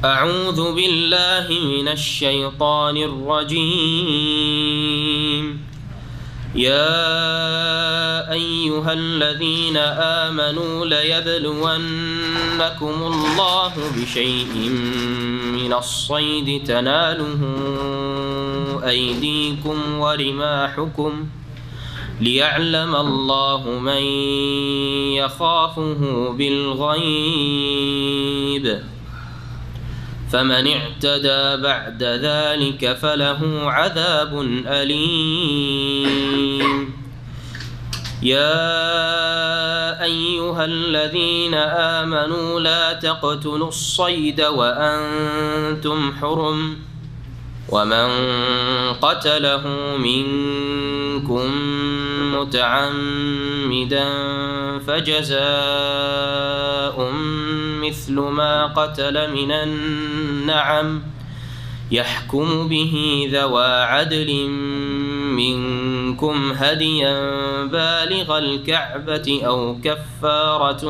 أعوذ بالله من الشيطان الرجيم. يا أيها الذين آمنوا ليبلونكم الله بشيء من الصيد تناله أيديكم ورماحكم ليعلم الله من يخافه بالغيب، فمن اعتدى بعد ذلك فله عذاب أليم. يا أيها الذين آمنوا لا تقتلوا الصيد وأنتم حرم، ومن قتله منكم متعمدا فجزاء مثل ما قتل من النعم يحكم به ذوى عدل منكم هديا بالغ الكعبة أو كفارة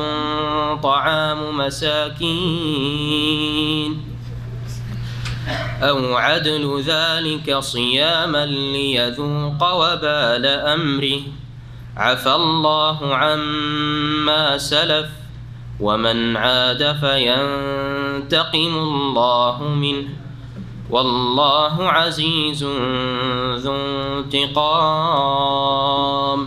طعام مساكين أو عدل ذلك صياما ليذوق وبال أمره، عفى الله عما سلف ومن عاد فينتقم الله منه، والله عزيز ذو انتقام.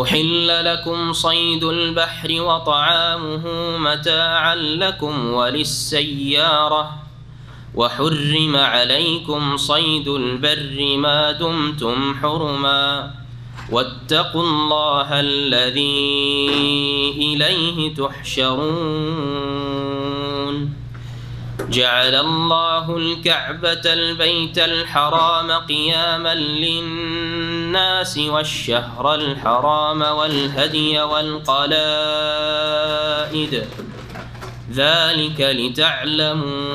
أحل لكم صيد البحر وطعامه متاعا لكم وللسيارة، وحرم عليكم صيد البر ما دمتم حرما، واتقوا الله الذي إليه تحشرون. جعل الله الكعبة البيت الحرام قياما للناس والشهر الحرام والهدي والقلائد، ذلك لتعلموا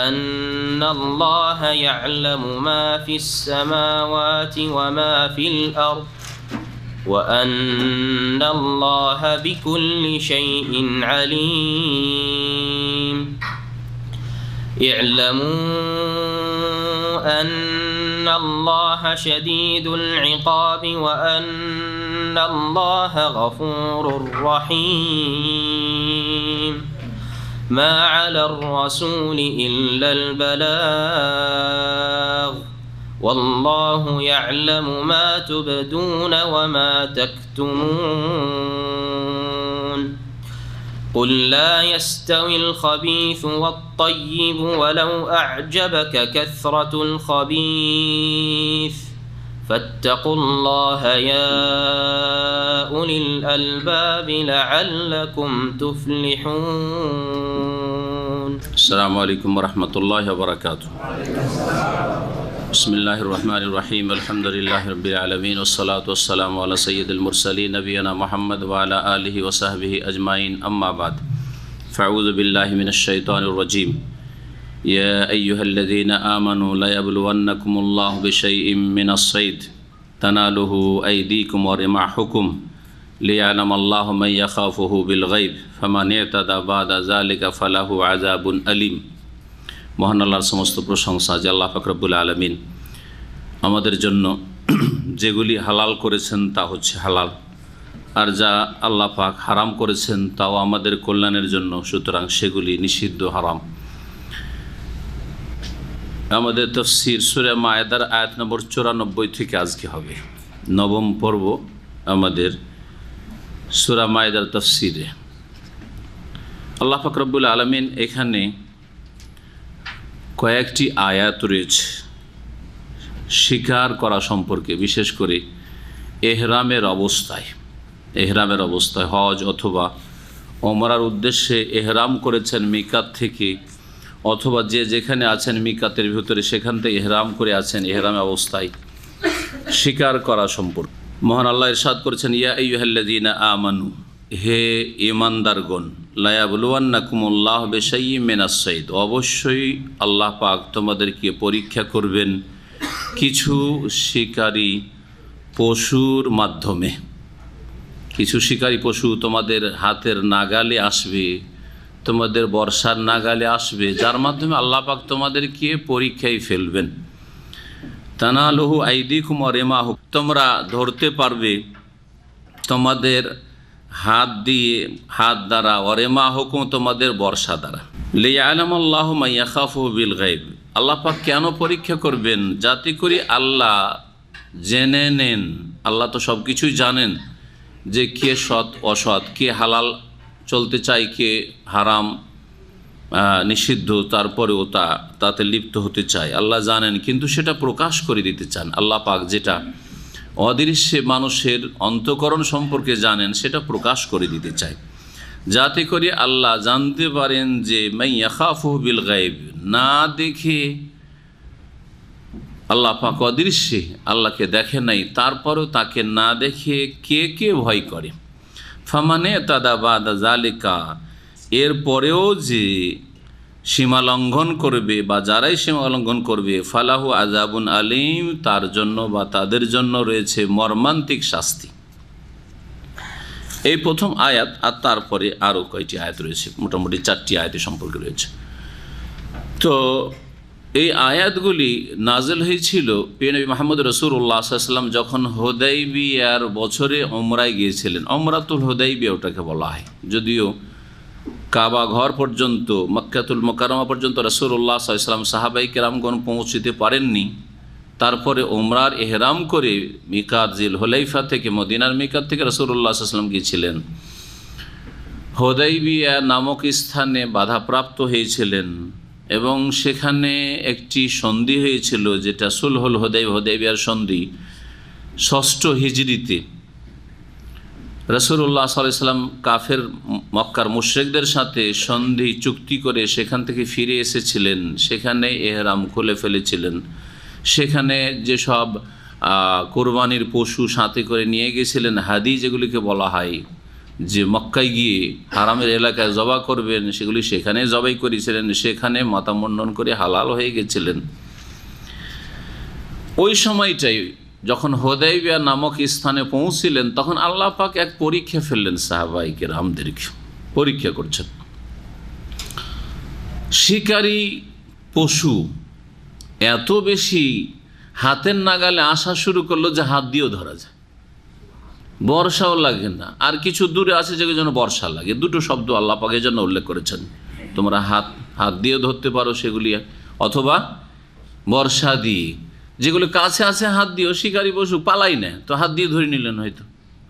أن الله يعلم ما في السماوات وما في الأرض، وأن الله بكل شيء عليم. اعلموا أن الله شديد العقاب وأن الله غفور رحيم. ما على الرسول إلا البلاغ، والله يعلم ما تبدون وما تكتمون. قل لا يستوي الخبيث والطيب ولو أعجبك كثرة الخبيث، فاتقوا الله يا أولي الألباب لعلكم تفلحون. السلام عليكم ورحمة الله وبركاته. بسم الله الرحمن الرحيم. الحمد لله رب العالمين، والصلاة والسلام على سيد المرسلين نبينا محمد وعلى آله وصحبه أجمعين. أما بعد، فأعوذ بالله من الشيطان الرجيم. يا أيها الذين آمنوا ليبلونكم الله بشيء من الصيد تناله أيديكم ورماحكم ليعلم الله من يخافه بالغيب فمن اعتدى بعد ذلك فله عذاب أليم। মহান আল্লাহর সমস্ত প্রশংসা যে আল্লাহ পাক রব্বুল আলামিন আমাদের জন্য যেগুলি হালাল করেছেন তা হচ্ছে হালাল, আর যা আল্লাহ পাক হারাম করেছেন তাও আমাদের কল্যাণের জন্য, সুতরাং সেগুলি নিষিদ্ধ হারাম। আমাদের তাফসীর সূরা মায়েদার আয়াত নম্বর 94 থেকে আজকে হবে নবম পর্ব আমাদের সূরা মায়েদার তাফসীরে। আল্লাহ পাক রব্বুল আলামিন এখানে কয়েকটি আয়াত রয়েছে শিকার করা সম্পর্কে, বিশেষ করে এহরামের অবস্থায় হজ অথবা ওমরার উদ্দেশ্যে এহরাম করেছেন মিকাত থেকে, অথবা যে যেখানে আছেন মিকাতের ভিতরে সেখান থেকে এহরাম করে আছেন, এহরাম অবস্থায় শিকার করা সম্পর্কে মহান আল্লাহ ইরশাদ করেছেন, ইয়া আইয়ুহাল্লাযীনা আমানু, হে ঈমানদারগণ, লায়াবলুওয়ান্নাকুমুল্লাহ বিশাইয়্যিম মিনাস সাইদ, অবশ্যই আল্লাহ পাক তোমাদেরকে পরীক্ষা করবেন কিছু শিকারী পশুর মাধ্যমে। কিছু শিকারী পশু তোমাদের হাতের নাগালে আসবে, তোমাদের বর্ষার নাগালে আসবে, যার মাধ্যমে আল্লাহ পাক তোমাদেরকে পরীক্ষায় ফেলবেন। তানালুহু আইদিকুম ওয়া রিমাহুম, তোমরা ধরতে পারবে তোমাদের হাত দ্বারা, ওয়া রিমাহুকুম তোমাদের বর্ষা দ্বারা। লিয়ালামাল্লাহু মা ইয়াখাফুহু বিল গায়ব, আল্লাহ পাক কেন পরীক্ষা করবেন? যাতে করে আল্লাহ জেনে নেন, আল্লাহ তো সব কিছুই জানেন, যে কে সৎ অসৎ, কে হালাল চলতে চায়, কে হারাম নিষিদ্ধ তারপরেও তাতে লিপ্ত হতে চায়, আল্লাহ জানেন, কিন্তু সেটা প্রকাশ করে দিতে চান। আল্লাহ পাক যেটা অদৃশ্যে মানুষের অন্তঃকরণ সম্পর্কে জানেন সেটা প্রকাশ করে দিতে চায়, যাতে করে আল্লাহ জানতে পারেন যে মান ইয়াখাফুহু বিল গায়ব, না দেখে আল্লাহ পাক অদৃশ্যে, আল্লাহকে দেখে নাই, তারপরেও তাকে না দেখে কে কে ভয় করে। ফামানে তাদা বাদা জালিকা, এরপরেও যে সীমা লঙ্ঘন করবে বা যারাই সীমা লঙ্ঘন করবে, ফালাহু আযাবুন আলিম, তার জন্য বা তাদের জন্য রয়েছে মর্মান্তিক শাস্তি। এই প্রথম আয়াত, আর তারপরে আরও কয়টি আয়াত রয়েছে, মোটামুটি 4টি আয়াতের সম্পর্কে রয়েছে। তো এই আয়াতগুলি নাজেল হয়েছিল প্রিয় নবী মুহাম্মদ রাসূলুল্লাহ সাল্লাল্লাহু আলাইহি ওয়াসাল্লাম যখন হুদাইবিয়ার বছরে ওমরায় গিয়েছিলেন। ওমরাতুল হুদাইবিয়া ওটাকে বলা হয়, যদিও কাবা ঘর পর্যন্ত, মক্কাতুল মুকাররমা পর্যন্ত রাসূলুল্লাহ সাল্লাল্লাহু আলাইহি ওয়াসাল্লাম সাহাবায়ে কেরামগণ পৌঁছতে পারেননি। তারপরে ওমরার ইহরাম করে মিকাত জিল হুলাইফা থেকে, মদিনার মিকাত থেকে রাসূলুল্লাহ সাল্লাল্লাহু আলাইহি ওয়াসাল্লাম গিয়েছিলেন। হুদাইবিয়া নামক স্থানে বাধাপ্রাপ্ত হয়েছিলেন এবং সেখানে একটি সন্ধি হয়েছিল, যেটা সুলহুল হুদাইবিয়ার সন্ধি, 6ষ্ঠ হিজরিতে রাসূলুল্লাহ সাল্লাল্লাহু আলাইহি ওয়াসাল্লাম কাফের মক্কার মুশরিকদের সাথে সন্ধি চুক্তি করে সেখান থেকে ফিরে এসেছিলেন। সেখানে ইহরাম খুলে ফেলেছিলেন। সেখানে যেসব কোরবানির পশু সাথে করে নিয়ে গেছিলেন, হাদি যেগুলিকে বলা হয়, যে মক্কায় গিয়ে হারামের এলাকায় জবাই করবেন, সেগুলি সেখানে জবাই করেছিলেন, সেখানে মাথা মুন্ডন করে হালাল হয়ে গেছিলেন। ওই সময়টাই যখন হুদাইবিয়া নামক স্থানে পৌঁছিলেন, তখন আল্লাহ পাক এক পরীক্ষা ফেললেন, সাহাবায়ে কেরামদেরকে পরীক্ষা করছেন। শিকারী পশু এত বেশি হাতের নাগালে আসা শুরু করলো যে হাত দিয়েও ধরা যায়, বর্ষাও লাগে না। আর কিছু দূরে আছে যেগুলোর জন্য বর্ষা লাগে। দুটো শব্দ আল্লাহ পাকের জন্য উল্লেখ করেছেন, তোমরা হাত দিয়ে ধরতে পারো সেগুলি, অথবা বর্ষা দিয়ে। যেগুলো কাছে আছে হাত দিয়েও শিকারী পশু পালাই না, তো হাত দিয়ে ধরে নিলেন, হয়তো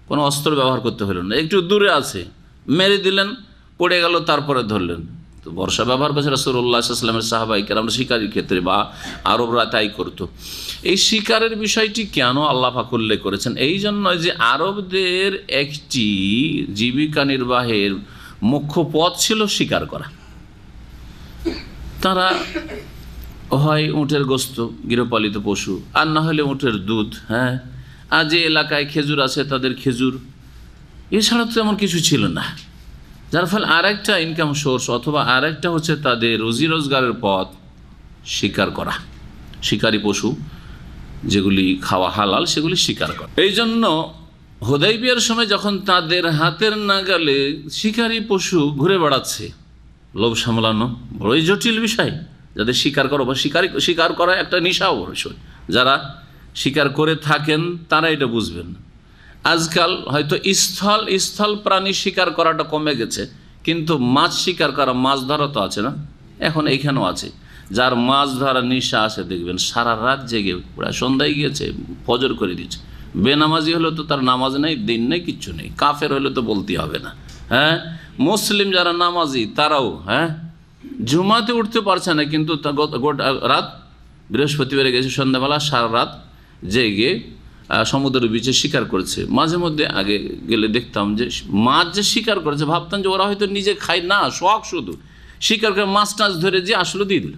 কোনো অস্ত্র ব্যবহার করতে হলো না। একটু দূরে আছে, মেরে দিলেন, পড়ে গেল, তারপরে ধরলেন। তো বর্ষা ব্যবহার করেছে রাসূলুল্লাহ সাল্লাল্লাহু আলাইহি ওয়াসাল্লামের সাহাবায়ে কেরাম শিকারীর ক্ষেত্রে, বা আরবরা তাই করতো। এই শিকারের বিষয়টি কেন আল্লাহ পাক উল্লেখ করেছেন? এই জন্য যে আরবদের একটি জীবিকা নির্বাহের মুখ্য পথ ছিল শিকার করা। তারা হয় উটের গোস্ত, গৃহপালিত পশু, আর না হলে উটের দুধ, হ্যাঁ, আর যে এলাকায় খেজুর আছে তাদের খেজুর, এছাড়া তো এমন কিছু ছিল না। যার ফলে আর একটা ইনকাম সোর্স, অথবা আর একটা হচ্ছে তাদের রুজি রোজগারের পথ শিকার করা। শিকারী পশু যেগুলি খাওয়া হালাল, সেগুলি শিকার করা। এই জন্য হুদাইবিয়ার সময় যখন তাদের হাতের নাগালে শিকারী পশু ঘুরে বেড়াচ্ছে, লোভ সামলানো বড়ই জটিল বিষয়। যাদের শিকার করো বা শিকার করা একটা নেশা অবশ্যই, যারা শিকার করে থাকেন তারা এটা বুঝবেন। আজকাল হয়তো স্থল প্রাণী শিকার করাটা কমে গেছে, কিন্তু মাছ শিকার করা, মাছ ধরা তো আছে না, এখন এইখানেও আছে। যার মাছ ধরা নেশা আছে দেখবেন সারা রাত জেগে, প্রায় সন্ধ্যায় গিয়েছে, ফজর করে দিচ্ছে। বেনামাজি হলে তো তার নামাজ নেই, দিন নেই, কিচ্ছু নেই। কাফের হলে তো বলতেই হবে না, হ্যাঁ। মুসলিম যারা নামাজি তারাও, হ্যাঁ, জুমাতে উঠতে পারছে না, কিন্তু গোটা রাত, বৃহস্পতিবারে গেছে সন্ধ্যাবেলা, সারা রাত জেগে সমুদ্রের বিচে শিকার করেছে। মাঝে মধ্যে আগে গেলে দেখতাম যে মাছ যে শিকার করেছে, ভাবতাম যে ওরা হয়তো নিজে খায় না, শখ শুধু শিকার করে মাছ টাছ ধরে যে আসলে দিয়ে দিল,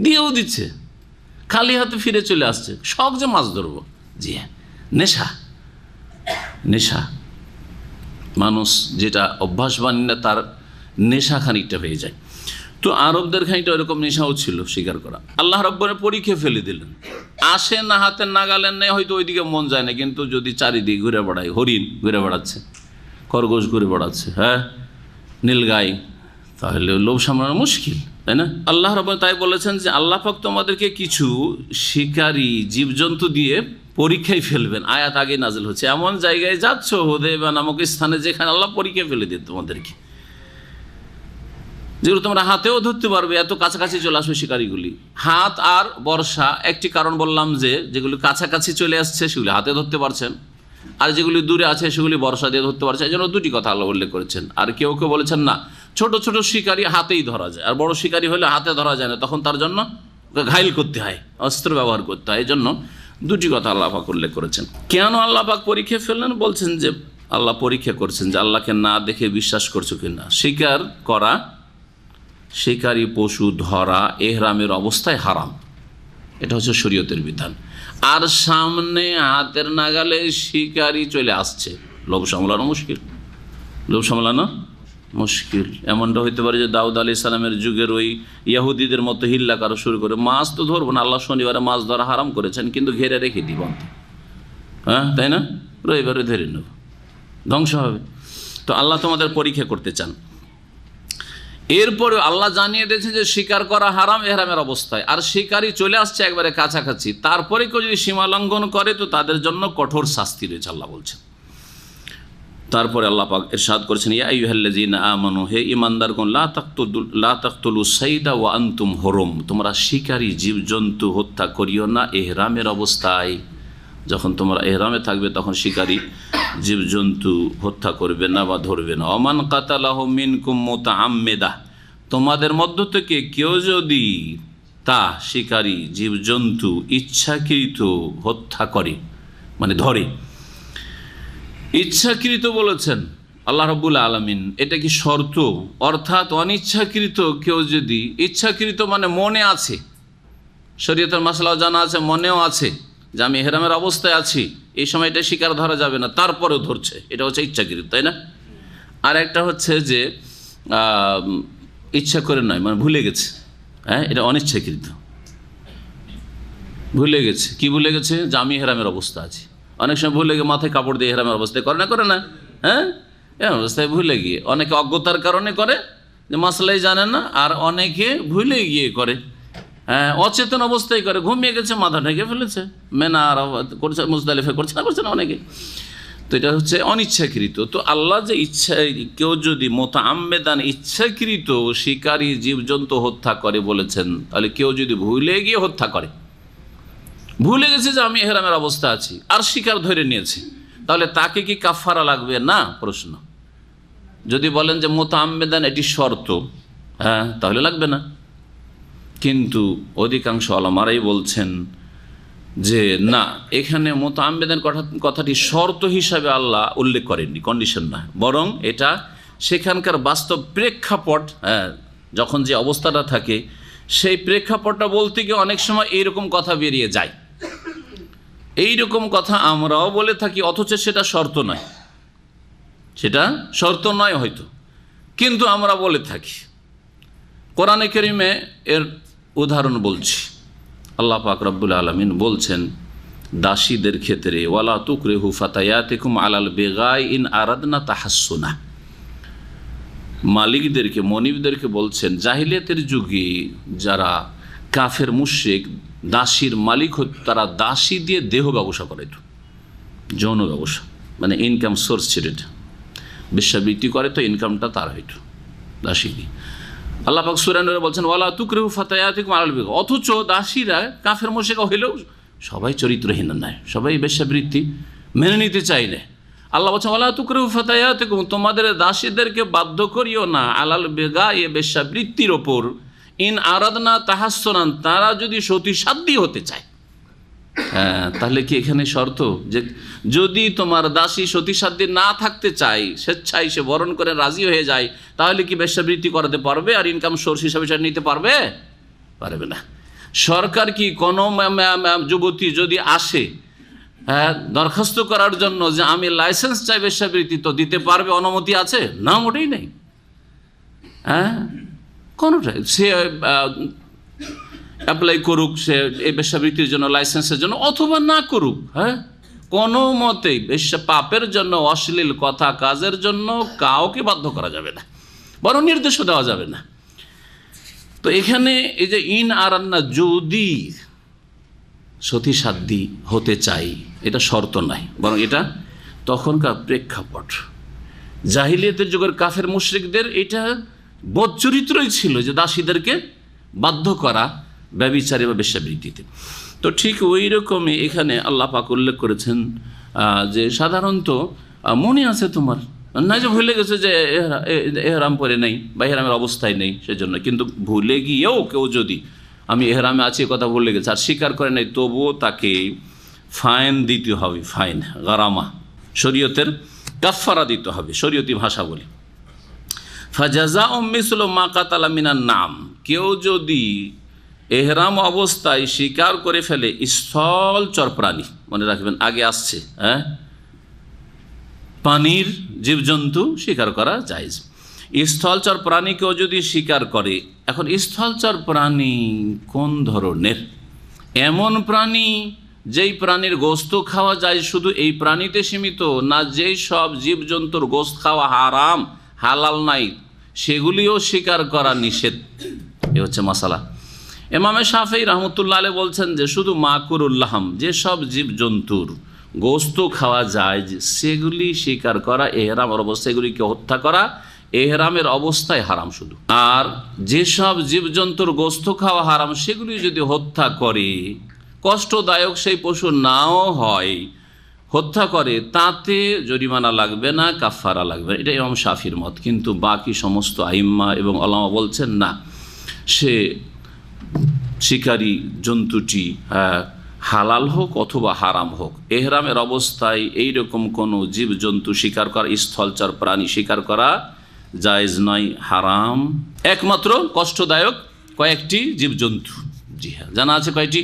দিয়েও দিচ্ছে, খালি হাতে ফিরে চলে আসছে, শখ যে মাছ ধরবো। জি হ্যাঁ, নেশা। মানুষ যেটা অভ্যাস বানিয়ে না, তার নেশা খানিকটা হয়ে যায়। তো আরবদের খানিকটা ওরকম নেশাও ছিল শিকার করা। আল্লাহ রাব্বুল পরীক্ষা ফেলে দিলেন। আসে না, হাতের নাগালেন নেই, হয়তো ওইদিকে মন যায় না, কিন্তু যদি চারিদিকে ঘুরে বেড়ায়, হরিণ ঘুরে বেড়াচ্ছে, খরগোশ ঘুরে বেড়াচ্ছে, হ্যাঁ, নীলগাই, তাহলে লোভ সামলানো মুশকিল, তাই না? আল্লাহ রাব্বুল তাই বলেছেন যে আল্লাহ পাক তোমাদেরকে কিছু শিকারী জীবজন্তু দিয়ে পরীক্ষায় ফেলবেন। আয়াত আগে নাজিল হচ্ছে, এমন জায়গায় যাচ্ছ হুদায়বিয়া নামক স্থানে যেখানে আল্লাহ পরীক্ষা ফেলে দেন তোমাদেরকে, যেগুলো তোমরা হাতেও ধরতে পারবে, এত কাছাকাছি চলে আসবে শিকারিগুলি। হাত আর বর্ষা একটি কারণ বললাম, যে যেগুলি কাছাকাছি চলে আসছে সেগুলি হাতে ধরতে পারছেন, আর যেগুলি দূরে আছে সেগুলি বর্ষা দিয়ে ধরতে পারছে। এই জন্য দুটি কথা আল্লাহ উল্লেখ করেছেন। আর কেউ কেউ বলেছেন না, ছোট ছোট শিকারি হাতেই ধরা যায়, আর বড় শিকারি হলে হাতে ধরা যায় না, তখন তার জন্য ঘাইল করতে হয়, অস্ত্র ব্যবহার করতে হয়। এই জন্য দুটি কথা আল্লাহ পাক উল্লেখ করেছেন। কেন আল্লাহ পাক পরীক্ষা ফেললেন? বলছেন যে আল্লাহ পরীক্ষা করছেন যে আল্লাহকে না দেখে বিশ্বাস করছো কিনা। শিকার করা, শিকারী পশু ধরা এহরামের অবস্থায় হারাম, এটা হচ্ছে শরীয়তের বিধান। আর সামনে হাতের নাগালে শিকারি চলে আসছে, লোভ সামলানো মুশকিল, লোভ সামলানো মুশকিল। এমনটা হইতে পারে যে দাউদ আলাইহিস সালামের যুগের ওই ইহুদিদের মতো হিল্লা কারো শুরু করে, মাছ তো ধরবো না, আল্লাহ শনিবারে মাছ ধরা হারাম করেছেন, কিন্তু ঘেরে রেখে দিব, হ্যাঁ তাই না, রবিবারে ধরে নেব, ধ্বংস হবে। তো আল্লাহ তোমাদের পরীক্ষা করতে চান। এরপরে আল্লাহ জানিয়ে দিয়েছে যে শিকার করা হারাম এহরামের অবস্থায়, আর শিকারী চলে আসছে একবারে কাছাকাছি, তারপরে কেউ যদি সীমা লঙ্ঘন করে তো তাদের জন্য কঠোর শাস্তি রয়েছে, আল্লাহ বলছেন। তারপরে আল্লাহ পাক ইরশাদ করেছেন, ইয়া আইয়ুহাল্লাযীনা আমানু, হে ঈমানদারগণ, লা তাকতুলু সাইদা ওয়া আনতুম হুরুম, তোমরা শিকারী জীবজন্তু হত্যা করিও না এহরামের অবস্থায়। যখন তোমরা এহরামে থাকবে তখন শিকারী জীবজন্তু হত্যা করবে না বা ধরবে না। ওমান কাতালাহু মিনকুম মুতাআম্মিদা, তোমাদের মধ্য থেকে কেউ যদি তা শিকারী জীবজন্তু ইচ্ছাকৃত হত্যা করে, মানে ধরে, ইচ্ছাকৃত বলেছেন আল্লাহ রাব্বুল আলামিন, এটা কি শর্ত? অর্থাৎ অনিচ্ছাকৃত কেউ যদি, ইচ্ছাকৃত মানে মনে আছে, শরীয়তের মাসলাও জানা আছে, মনেও আছে যে আমি ইহরামের অবস্থায় আছি, এই সময়টা শিকার ধরা যাবে না, তারপরেও ধরছে, এটা হচ্ছে ইচ্ছাকৃত, তাই না? আর একটা হচ্ছে যে ইচ্ছা করে নয়, মানে ভুলে গেছে, হ্যাঁ, এটা অনিচ্ছাকৃত, ভুলে গেছে। কি ভুলে গেছে? যে আমি ইহরামের অবস্থা আছি। অনেক সময় ভুলে গিয়ে মাথায় কাপড় দিয়ে ইহরামের অবস্থায় করে না, হ্যাঁ, এরকম অবস্থায় ভুলে গিয়ে, অনেকে অজ্ঞতার কারণে করে যে মাসলাই জানে না, আর অনেকে ভুলে গিয়ে করে, হ্যাঁ, অচেতন অবস্থায় করে, ঘুমিয়ে গেছে, মাথা ঢেকে ফেলেছে, মেনা আর করছে, মুজদালিফা করছে না অনেকে। তো এটা হচ্ছে অনিচ্ছাকৃত। তো আল্লাহ যে ইচ্ছা, কেউ যদি মুতাআম্মিদান ইচ্ছাকৃত শিকারী জীবজন্তু হত্যা করে বলেছেন, তাহলে কেউ যদি ভুলে গিয়ে হত্যা করে, ভুলে গেছে যে আমি ইহরামের অবস্থা আছি আর শিকার ধরে নিয়েছে, তাহলে তাকে কি কাফারা লাগবে? না, প্রশ্ন। যদি বলেন যে মুতাআম্মিদান এটি শর্ত, হ্যাঁ, তাহলে লাগবে না। কিন্তু অধিকাংশ ওলামারাই বলছেন যে না, এখানে মুতাআম্মিদান কথাটি শর্ত হিসাবে আল্লাহ উল্লেখ করেননি, কন্ডিশন না, বরং এটা সেখানকার বাস্তব প্রেক্ষাপট, হ্যাঁ, যখন যে অবস্থাটা থাকে সেই প্রেক্ষাপটটা বলতে গিয়ে অনেক সময় এইরকম কথা বেরিয়ে যায়। এইরকম কথা আমরাও বলে থাকি, অথচ সেটা শর্ত নয়, সেটা শর্ত নয় হয়তো, কিন্তু আমরা বলে থাকি। কোরআনে কারিমে এর উদাহরণ বলছি। আল্লাহ পাক রব্বুল আলামিন বলছেন দাসীদের ক্ষেত্রে, ওয়ালা তুকরিহু ফাতায়াতিকুম আলাল বিগাই ইন আরাদনা তাহাসসুনা, মালিকদেরকে, মনিবদেরকে বলছেন জাহিলিয়াতের যুগে যারা কাফের মুশরিক দাসীর মালিক হতো, তারা দাসী দিয়ে দেহ ব্যবসা করাইত, যৌন ব্যবসা, মানে ইনকাম সোর্স ছিল এটা, বেশ্যাবৃত্তি করে, তো ইনকামটা তার হইত দাসী দিয়ে। আল্লাহ পাক সূরা নূরে বলছেন ওয়ালা তুকরিহু ফাতায়াতিকুম আলাল বিগা, অথচ দাসীরা কাফের মুশরিক হইলেও সবাই চরিত্রহীন নয়, সবাই বেশ্যাবৃত্তি মেনে নিতে চায় না। আল্লাহ বলছেন ওয়ালা তুকরিহু ফাতায়াতিকুম, তোমাদের দাসীদেরকে বাধ্য করিও না আলাল বিগা, এ বেশ্যাবৃত্তির ওপর, ইন আরাদনা তাহাসসুনান, তারা যদি সতীসাধ্যী হতে চায়। হ্যাঁ, তাহলে কি এখানে শর্ত যে যদি তোমার দাসী সতীসাধ্যী না থাকতে চায়, স্বেচ্ছায় সে বরণ করে রাজি হয়ে যায়, তাহলে কি বেশ্যাবৃত্তি করাতে পারবে আর ইনকাম সোর্স হিসাবে সেটা নিতে পারবে? পারবে না। সরকার কি কোনো যুবতী যদি আসে, হ্যাঁ, দরখাস্ত করার জন্য যে আমি লাইসেন্স চাই বেশ্যাবৃত্তি, তো দিতে পারবে? অনুমতি আছে? না, মোটেই নেই। হ্যাঁ, কোনোটাই। সে অ্যাপ্লাই করুক সে এই বেশ্যাবৃত্তির জন্য, লাইসেন্সের জন্য, অথবা না করুক, হ্যাঁ, কোনো মতেই পাপের জন্য, অশ্লীল কথা কাজের জন্য কাউকে বাধ্য করা যাবে না। বরং নির্দেশও দেওয়া যাবে না। তো এখানে এই যে ইন আরান্না, যদি সতীসাধ্যী হতে চাই, এটা শর্ত নাই, বরং এটা তখনকার প্রেক্ষাপট। জাহিলিয়াতের যুগের কাফের মুশরিকদের এটা বদচরিত্রই ছিল যে দাসীদেরকে বাধ্য করা ব্যভিচারী বা বেশ্যাবৃত্তিতে। তো ঠিক ওই রকমই এখানে আল্লাহ পাক উল্লেখ করেছেন যে সাধারণত মনে আছে তোমার, না যে ভুলে গেছে যে এহরাম পরে নেই বা এহরামের অবস্থায় নেই সেজন্য, কিন্তু ভুলে গিয়েও কেউ যদি আমি এহরামে আছি কথা ভুলে গেছে আর স্বীকার করে নেই, তবুও তাকে ফাইন দিতে হবে, ফাইন, গারামা, শরীয়তের কাফফারা দিতে হবে, শরীয়তি ভাষা বলি। ফাজাযাউম মিসলু মা কাতালা মিনান নাম, কেউ যদি এহরাম অবস্থায় শিকার করে ফেলে স্থলচর প্রাণী, মনে রাখবেন আগে আসছে, হ্যাঁ, পানির জীবজন্তু শিকার করা জায়েজ। স্থলচর প্রাণীকেও যদি শিকার করে, এখন স্থলচর প্রাণী কোন ধরনের? এমন প্রাণী যেই প্রাণীর গোস্ত খাওয়া যায় শুধু এই প্রাণীতে সীমিত, না যেই সব জীবজন্তুর গোস্ত খাওয়া হারাম, হালাল নাই, সেগুলিও শিকার করা নিষেধ। এ হচ্ছে মাসালা। ইমামে শাফিঈ রাহমাতুল্লাহ আলাইহি বলছেন যে শুধু মাকুরুল্লাহম, যেসব জীবজন্তুর গোস্ত খাওয়া যায় সেগুলি শিকার করা এহরামের অবস্থায়, সেগুলিকে হত্যা করা এহরামের অবস্থায় হারাম শুধু। আর যেসব জীবজন্তুর গোস্ত খাওয়া হারাম সেগুলি যদি হত্যা করে, কষ্টদায়ক সেই পশু নাও হয়, হত্যা করে, তাতে জরিমানা লাগবে না, কাফফারা লাগবে না। এটা ইমাম শাফির মত। কিন্তু বাকি সমস্ত আইম্মা এবং ওলামা বলছেন না, সে শিকারী জন্তুটি হালাল হোক অথবা হারাম হোক, এহরামের অবস্থায় এইরকম কোনো জীবজন্তু শিকার করা, স্থলচর প্রাণী শিকার করা জায়েজ নয়, হারাম। একমাত্র কষ্টদায়ক কয়েকটি জীবজন্তু, জি হ্যাঁ, জানা আছে কয়টি?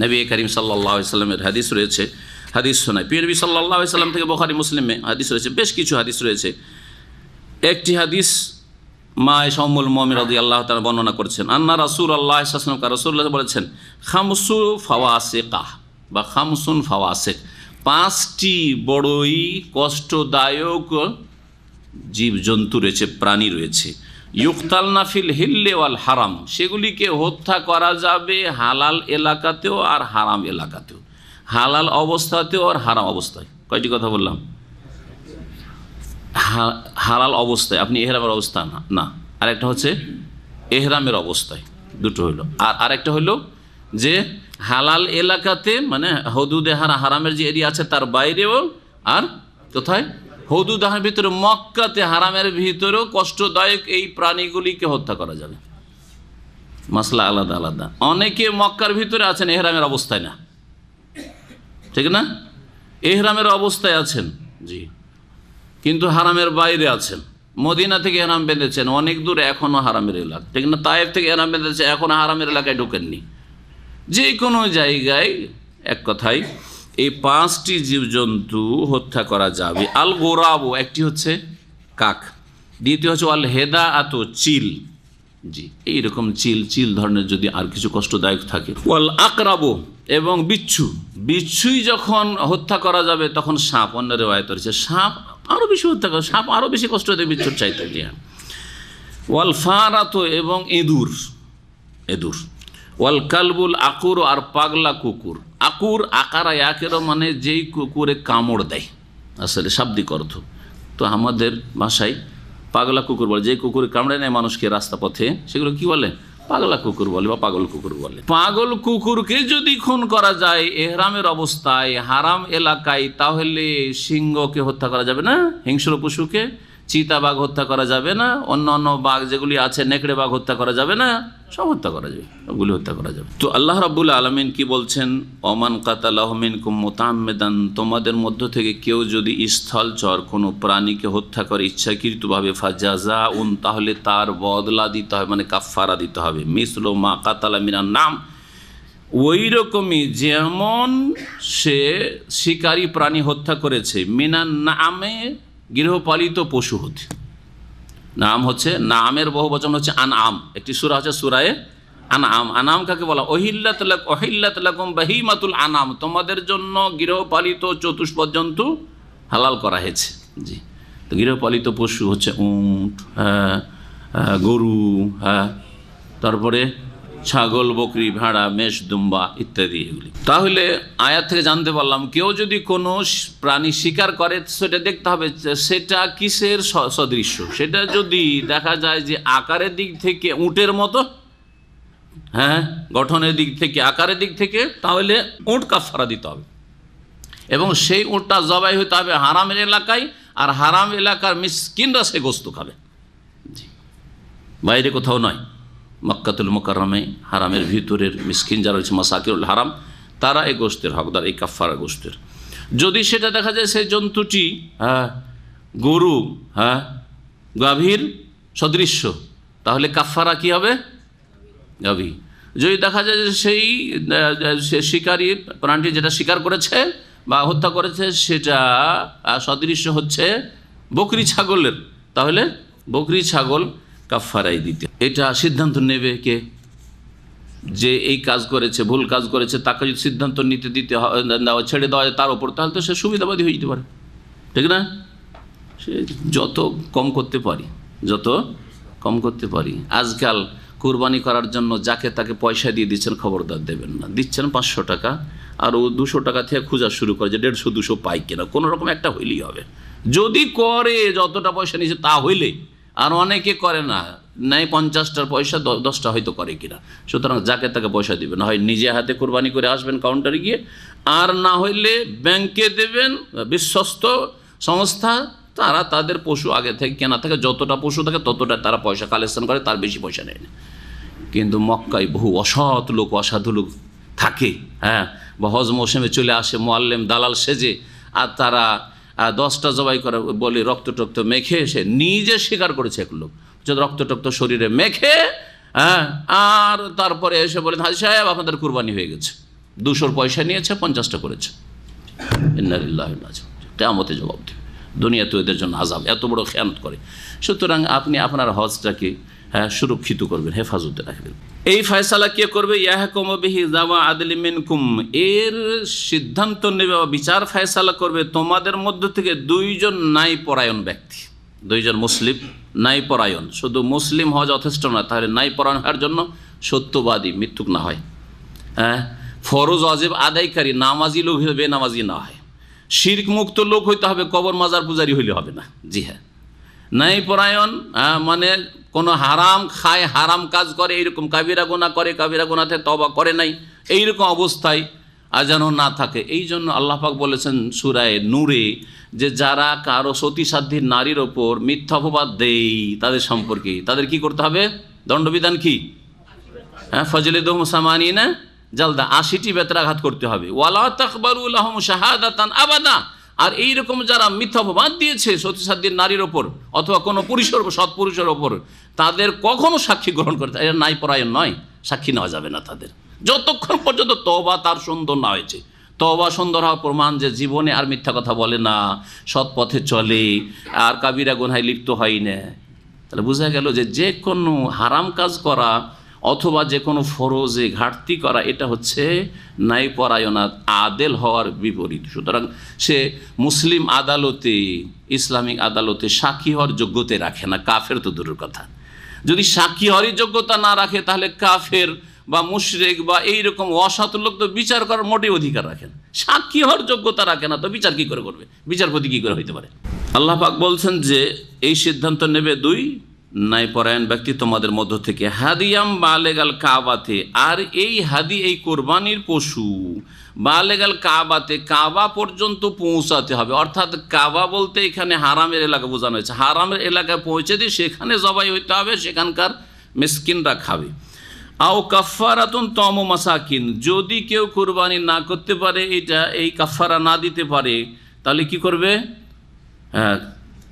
নবী করিম সাল্লাল্লাহু আলাইহি সাল্লামের হাদিস রয়েছে, হাদিস শোনায় প্রিয় নবী সাল্লাল্লাহু আলাইহি সাল্লাম থেকে বুখারী মুসলিমে হাদিস রয়েছে, বেশ কিছু হাদিস রয়েছে। একটি হাদিস মা আয়েশা উম্মুল মুমিনিন রাদিয়াল্লাহু তাআলা বর্ণনা করছেন, আন্না রাসূলুল্লাহ সাল্লাল্লাহু আলাইহি ওয়াসাল্লাম রাসূলুল্লাহ বলেছেন, খামসু ফাওয়াসিকা বা খামসুন ফাওয়াসিক, পাঁচটি বড়ই কষ্টদায়ক জীবজন্তু রয়েছে, প্রাণী রয়েছে, ইউকতালনা ফিল হিল্লি ওয়াল হারাম, সেগুলিকে হত্যা করা যাবে হালাল এলাকাতেও আর হারাম এলাকাতেও, হালাল অবস্থাতেও আর হারাম অবস্থায়। কয়টি কথা বললাম? হালাল অবস্থায়, আপনি এহরামের অবস্থা না, আরেকটা হচ্ছে এহরামের অবস্থায়, দুটো হইলো। আর আরেকটা হইলো যে হালাল এলাকাতে, মানে হদুদে হারামের যে এরিয়া আছে তার বাইরেও, আর কোথায়? হদুদাহের ভিতরে, মক্কাতে হারামের ভিতরেও কষ্টদায়ক এই প্রাণীগুলিকে হত্যা করা যাবে। মাসলা আলাদা আলাদা। অনেকে মক্কার ভিতরে আছেন, এহরামের অবস্থায় না, ঠিক না? এহরামের অবস্থায় আছেন, জি, কিন্তু হারামের বাইরে আছেন। মদিনা থেকে এহরাম বেঁধেছেন, অনেক দূর, এখনও হারামের এলাকা, ঠিক না? তায়েফ থেকে এহরাম বেঁধেছে, এখনও হারামের এলাকায় ঢোকেননি। যে কোনো জায়গায় এক কথায় এই পাঁচটি জীবজন্তু হত্যা করা যাবে। আল গোরাবো, একটি হচ্ছে কাক, দ্বিতীয় হচ্ছে আল হেদা আতো, চিল, জি, এইরকম চিল ধরনের যদি আর কিছু কষ্টদায়ক থাকে। ওয়াল আকরাবো, এবং বিচ্ছুই যখন হত্যা করা যাবে তখন সাপ, অন্য রেওয়ায়েত রয়েছে সাপ আরও বেশি হত্যা করে, সাপ আরও বেশি কষ্ট দেয় বিচ্ছুর চাইতে। ওয়াল ফারাতো, এবং ইঁদুর, ওয়াল কালবুল আকুর, আর পাগলা কুকুর। আকুর আকারা একেরও মানে যেই কুকুরে কামড় দেয়, আসলে শাব্দিক অর্থ। তো আমাদের ভাষায় পাগলা কুকুর বলে, যে কুকুরে কামড়ে নেয় মানুষকে রাস্তা পথে, সেগুলো কি বলে? পাগলা কুকুর বলে বা পাগল কুকুর বলে। পাগল কুকুরকে যদি খুন করা যায় এহরামের অবস্থায় হারাম এলাকায়, তাহলে সিংহকে হত্যা করা যাবে না, হিংস্র পশুকে, চিতাবাঘ হত্যা করা যাবে না, অন্য বাঘ যেগুলি আছে, নেকড়ে বাঘ হত্যা করা যাবে না, সব হত্যা করা যাবে, ওগুলি হত্যা করা যাবে। তো আল্লাহ রাব্বুল আলামিন কি বলছেন? ওমান কাতালাহু মিনকুম মুতাআম্মিদান, তোমাদের মধ্য থেকে কেউ যদি স্থলচর কোনো প্রাণীকে হত্যা করে ইচ্ছাকৃতভাবে, ফাজাযাউন, তাহলে তার বদলা দিতে হবে, মানে কাফফারা দিতে হবে, মিসলু মা কাতালা মিনান নাম, ওই রকমই যেমন সে শিকারী প্রাণী হত্যা করেছে, মিনান নামে, গৃহপালিত পশু হতে। নাম হচ্ছে, নামের বহু বচন হচ্ছে আনআম, একটি সূরা হচ্ছে সূরায়ে আনআম। আনআম কাকে বলা? ওহিল্লাত লাকুম বাহিমাতুল আনাম, তোমাদের জন্য গৃহপালিত চতুষ্পদ জন্তু হালাল করা হয়েছে, জি। তো তো গৃহপালিত পশু হচ্ছে উট, গরু, তারপরে ছাগল, বকরি, ভেড়া, মেষ, দুম্বা ইত্যাদি এগুলি। তাহলে আয়াত থেকে জানতে পারলাম কেউ যদি কোনো প্রাণী শিকার করে সেটা দেখতে হবে সেটা কিসের সদৃশ্য। সেটা যদি দেখা যায় যে আকারের দিক থেকে উটের মতো, গঠনের দিক থেকে, আকারের দিক থেকে, তাহলে উট কাফারা দিতে হবে এবং সেই উটটা জবাই হতে হবে হারামের এলাকায়, আর হারাম এলাকার মিসকিনরা সে গোস্ত খাবে, বাইরে কোথাও নয়। মক্কাতুল মুকাররমে হারামের ভিতরের মিসকিন যারা রয়েছে মাসাকিনুল হারাম, তারা এই গোস্তের হকদার, এই কাফারা গোস্তের। যদি সেটা দেখা যায় সেই জন্তুটি গরু, গাভীর সদৃশ্য, তাহলে কাফারা কি হবে? গাভী। যদি দেখা যায় যে সেই শিকারী প্রাণীটি যেটা শিকার করেছে বা হত্যা করেছে সেটা সদৃশ্য হচ্ছে বকরি ছাগলের, তাহলে বকরি ছাগল কাফারাই দিতে। এটা সিদ্ধান্ত নেবে কে? যে এই কাজ করেছে, ভুল কাজ করেছে, তাকে যদি সিদ্ধান্ত নিতে দিতে ছেড়ে দেওয়া হয় তার ওপর, তাহলে তো সে সুবিধাবাদী হয়ে যেতে পারে, ঠিক না? সে যত কম করতে পারি। আজকাল কুরবানি করার জন্য যাকে তাকে পয়সা দিয়ে দিচ্ছেন, খবরদার দেবেন না। দিচ্ছেন 500 টাকা, আর ও 200 টাকা থেকে খোঁজা শুরু করে যে 150-200 পাই কিনা, কোনো রকম একটা হইলেই হবে। যদি করে যতটা পয়সা নিয়েছে তা হইলে, আর অনেকে করে না, নাই 50টার পয়সা 10টা হয়তো করে কিনা। সুতরাং যাকে তাকে পয়সা দিবেন, হয় নিজে হাতে কোরবানি করে আসবেন কাউন্টারে গিয়ে, আর না হইলে ব্যাংকে দেবেন, বিশ্বস্ত সংস্থা, তারা তাদের পশু আগে থেকে কেনা থাকে, যতটা পশু থাকে ততটা তারা পয়সা কালেকশন করে, তার বেশি পয়সা নেয় না। কিন্তু মক্কায় বহু অসৎ লোক, অসাধু লোক থাকে, বা হজ মৌসুমে চলে আসে মোয়াল্লেম দালাল সেজে, আর তারা 10টা জবাই করে বলে রক্ত মেখে এসে নিজে স্বীকার করেছে এক লোক, যে রক্ত শরীরে মেখে, আর তারপরে এসে বলেন হাজি সাহেব আপনাদের কুরবানি হয়ে গেছে, 200 পয়সা নিয়েছে, 50টা করেছে। ইন্না লিল্লাহি ওয়া ইন্না ইলাইহি রাজিউন। কিয়ামতে জবাব দেবে। দুনিয়াতে এদের জন্য আযাব, এত বড় খেয়ানত করে। সুতরাং আপনি আপনার হজটাকে সুরক্ষিত করবেন, হেফাজতে রাখবেন। এই ফয়সালা কে করবে? ইয়াহকুমু বিহি যাওয়া আদলি মিনকুম, এর সিদ্ধান্ত নেবে বা বিচার ফয়সালা করবে তোমাদের মধ্য থেকে 2জন ন্যায়পরায়ণ ব্যক্তি, 2জন মুসলিম ন্যায়পরায়ণ। শুধু মুসলিম হওয়া যথেষ্ট না, তাহলে ন্যায়পরায়ণ হওয়ার জন্য সত্যবাদী, মিথ্যুক না হয়, ফরজ ওয়াজিব আদায়কারী, নামাজি লোক হইলে বেনামাজি না হয়, শিরক মুক্ত লোক হইতে হবে, কবর মাজার পূজারি হইলে হবে না। জি হ্যাঁ, ন্যায়পরায়ণ মানে কোনো হারাম খায়, হারাম কাজ করে, এইরকম কাবিরা গুনাহ করে, কাবিরা গুনাহতে তওবা করে নাই, এইরকম অবস্থায় যেন না থাকে। এই জন্য আল্লাহ পাক বলেছেন সূরা নূরে যে যারা কারো সতীসাধ্যী নারীর ওপর মিথ্যা অপবাদ দেয় তাদের সম্পর্কে, তাদের কি করতে হবে? দণ্ডবিধান কি? ফাজলিদুহুম সামানিনা জালদা, 80টি বেত্রাঘাত করতে হবে। ওয়ালা তাকবালু লাহুম শাহাদাতান আবাদা, আর এইরকম যারা মিথ্যা অপবাদ দিয়েছে সতীসাধ্যীর নারীর ওপর অথবা কোনো পুরুষের ওপর, সৎপুরুষের ওপর, তাদের কখনো সাক্ষী গ্রহণ করতে, এরা ন্যায়পরায়ণ নয়, সাক্ষী নেওয়া যাবে না তাদের, যতক্ষণ পর্যন্ত তওবা তার সুন্দর না হয়েছে। তওবা সুন্দর হওয়ার প্রমাণ যে জীবনে আর মিথ্যা কথা বলে না, সৎ পথে চলে, আর কাবিরা গুনাহে লিপ্ত হয় না। তাহলে বোঝা গেল যে কোনো হারাম কাজ করা অথবা যে কোনো ফরজে ঘাটতি করা, এটা হচ্ছে ন্যায়পরায়ণা, আদেল হওয়ার বিপরীত। সুতরাং সে মুসলিম আদালতে, ইসলামিক আদালতে সাক্ষী হওয়ার যোগ্যতা রাখে না, কাফের তো দূরের কথা। যদি সাক্ষী হওয়ারই যোগ্যতা না রাখে, তাহলে কাফের বা মুশরিক বা এইরকম অসৎ লোক তো বিচার করার মোটেই অধিকার রাখেন। সাক্ষী হওয়ার যোগ্যতা রাখে না, তো বিচার কি করে করবে? বিচারপতি কি করে হইতে পারে? আল্লাহ পাক বলছেন যে এই সিদ্ধান্ত নেবে 2 ন্যায়পরায়ণ ব্যক্তি তোমাদের মধ্য থেকে, হাদিয়াম বালেগাল কাবাতে, আর এই হাদি, এই কোরবানির পশু বালেগাল কাবাতে, কাবা পর্যন্ত পৌঁছাতে হবে। অর্থাৎ কাবা বলতে এখানে হারামের এলাকা বোঝানো হয়েছে, হারামের এলাকায় পৌঁছে দিয়ে সেখানে জবাই হইতে হবে, সেখানকার মিসকিনরা খাবে। আও কাফারাতুন তম মাসাকিন, যদি কেউ কুরবানি না করতে পারে, এই কাফারা না দিতে পারে, তাহলে কি করবে?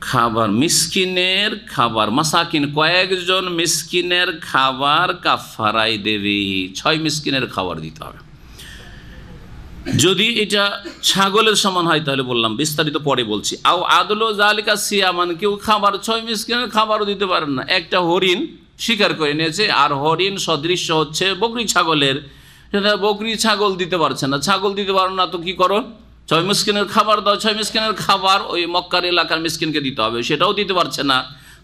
খাবার, মিসকিনের খাবার, মাসাকিন কয়েকজন মিসকিনের খাবার কাফারাই দেবে, 6 মিসকিনের খাবার দিতে হবে। যদি এটা ছাগলের সমান হয় তাহলে বললাম, বিস্তারিত পরে বলছি। আও আদলো জালিকা সিয়ামান, কেউ খাবার 6 মিসকিনের খাবারও দিতে পারেন না, একটা হরিণ শিকার করে নিয়েছে, আর হরিণ সদৃশ্য হচ্ছে বকরি ছাগলের, সেটা বকরি ছাগল দিতে পারছে না, ছাগল দিতে পারো না, তো কি করো? 6 মিসকিনের খাবার দাও, 6 মিসকিনের খাবার ওই মক্কার এলাকার মিসকিনকে দিতে হবে, সেটাও দিতে পারছে না।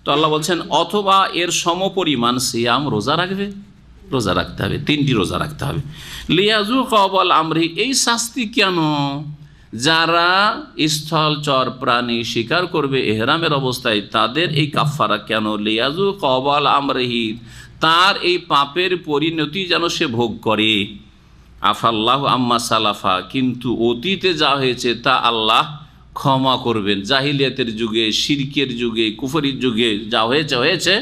তো আল্লাহ বলছেন অথবা এর সমপরিমাণ সিয়াম রোজা রাখবে, রোজা রাখতে হবে, 3টি রোজা রাখতে হবে। লিয়াযুকা ওয়াবাল আমরি, এই শাস্তি কেন? যারা স্থলচর প্রাণী শিকার করবে এহরামের অবস্থায় তাদের এই কাফারা কেন? লিয়াযুকা ওয়াবাল আমরিহি, তার এই পাপের পরিণতি যেন সে ভোগ করে। আফাল্লাহু আম্মা সালাফা, কিন্তু অতীতে যা হয়েছে তা আল্লাহ ক্ষমা করবেন। জাহিলিয়াতের যুগে, শিরকের যুগে, কুফরির যুগে যা হয়েছে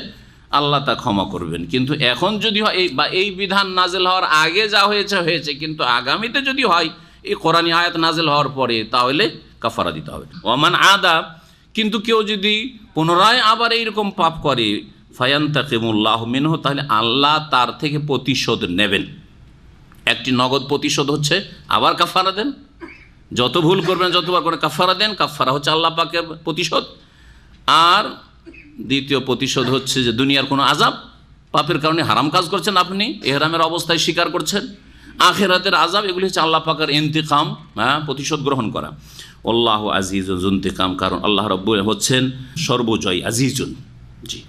আল্লাহ তা ক্ষমা করবেন। কিন্তু এখন যদি হয় এই বিধান নাজেল হওয়ার আগে যা হয়েছে, কিন্তু আগামীতে যদি হয় এই কোরআনী আয়াত নাজেল হওয়ার পরে, তাহলে কাফারা দিতে হবে। ওয়ামান আদা, কিন্তু কেউ যদি পুনরায় আবার এইরকম পাপ করে, ফায়ান্তাকিমুল্লাহু মিনহু, তাহলে আল্লাহ তার থেকে প্রতিশোধ নেবেন। একটি নগদ প্রতিশোধ হচ্ছে আবার কাফারা দেন, যত ভুল করবেন যতবার করে কাফারা দেন, কাফারা হচ্ছে আল্লাহ পাকের প্রতিশোধ। আর দ্বিতীয় প্রতিশোধ হচ্ছে যে দুনিয়ার কোনো আযাব, পাপের কারণে হারাম কাজ করছেন আপনি, ইহরামের অবস্থায় স্বীকার করছেন, আখিরাতের আযাব, এগুলি হচ্ছে আল্লাহ পাকের ইন্তিকাম, প্রতিশোধ গ্রহণ করা। আল্লাহু আজিজুন যুনতিকাম, কারণ আল্লাহ রাব্বুল হচ্ছেন সর্বজয়ী, আজিজুন, জি।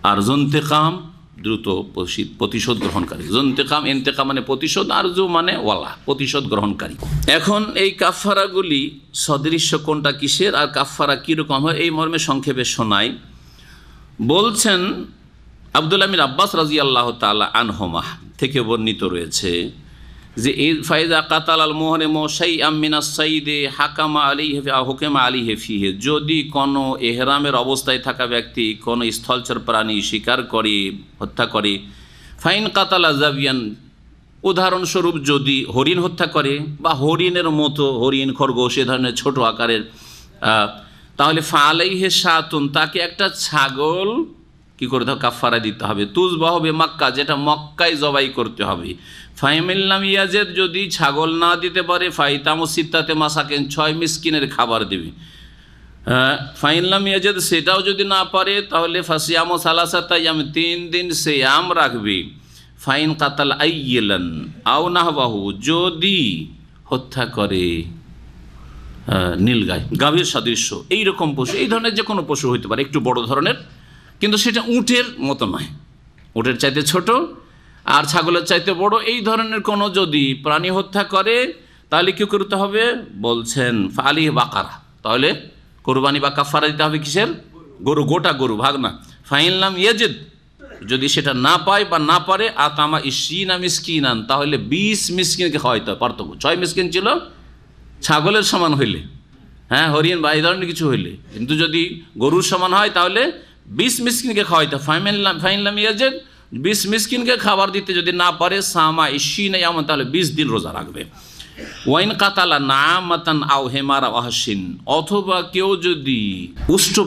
আর যুনতিকাম দ্রুত প্রতিশোধ গ্রহণকারী। যুনতিকাম, ইন্তেকাম মানে প্রতিশোধ, আর জু মানে ওয়ালা, প্রতিশোধ গ্রহণকারী। এখন এই কাফারাগুলি সদৃশ্য কোনটা কিসের আর কাফারা কীরকম হয়, এই মর্মে সংক্ষেপে শোনাই। বলছেন আব্দুল্লাহ বিন আব্বাস রাদিয়াল্লাহু তাআলা আনহুমা থেকে বর্ণিত রয়েছে যে ফাইজা কাতাল আল মুহরিমু শাইআম মিনাস সাইদে হাকামা আলাইহি হুকামা আলাইহি ফিহি, যদি কোনো ইহরামের অবস্থায় থাকা ব্যক্তি কোনো স্থলচর প্রাণী শিকার করে, হত্যা করে, ফাইন কাতালা জাবিয়ান, উদাহরণস্বরূপ যদি হরিণ হত্যা করে বা হরিণের মতো, হরিণ, খরগোশ এ ধরনের ছোট আকারের, তাহলে ফালাইহি শাতুন, তাকে একটা ছাগল কি করতে হবে? কাফারা দিতে হবে। তুজবাহ হবে মক্কা, যেটা মক্কায় জবাই করতে হবে। ফাইমিল্লাম ইয়াজেদ, যদি ছাগল না দিতে পারে, ফাইতামু সিত্তাতে মাসাকেন, 6 মিসকিনের খাবার দেবে। ফাইনলাম ইয়াজেদ, সেটাও যদি না পারে, তাহলে ফাসিয়ামু সালাসাতা ইয়াম, 3 দিন সিয়াম রাখবে। ফাইন কাতাল আইয়িলান আও নাহবাহু, যদি হত্যা করে নীলগাই, গাভীর সাদৃশ্য এইরকম পশু, এই ধরনের যে কোনো পশু হইতে পারে, একটু বড় ধরনের, কিন্তু সেটা উটের মতো নয়, উটের চাইতে ছোট আর ছাগলের চাইতে বড়, এই ধরনের কোনো যদি প্রাণী হত্যা করে, তাহলে কী করতে হবে? বলছেন ফালিহ বাকারা, তাহলে কোরবানি বা কাফারা দিতে হবে কিসের? গরু, গোটা গরু, ভাগ না। ফাইনলাম ইয়াজিদ, যদি সেটা না পায় বা না পারে, আতামা ইশরিনা মিসকিনান, তাহলে 20 মিসকিনকে খাওয়াইতে হবে। পার্থক্য, 6 মিসকিন ছিল ছাগলের সমান হইলে, হরিণ বা এই ধরনের কিছু হইলে, কিন্তু যদি গরুর সমান হয় তাহলে 20 মিসকিনকে খাওয়াইতে হবে। ফাইনলাম ইয়াজিদ, 20 মিসকিনকে খাবার দিতে যদি না পারে, সামা ইশরিনা ইয়ামান, তাহলে 20 দিন রোজা রাখবে। ওয়াইন কাতালা নামাতান আও হেমারা ওয়াহশিন, অথবা কেউ যদি উষ্ট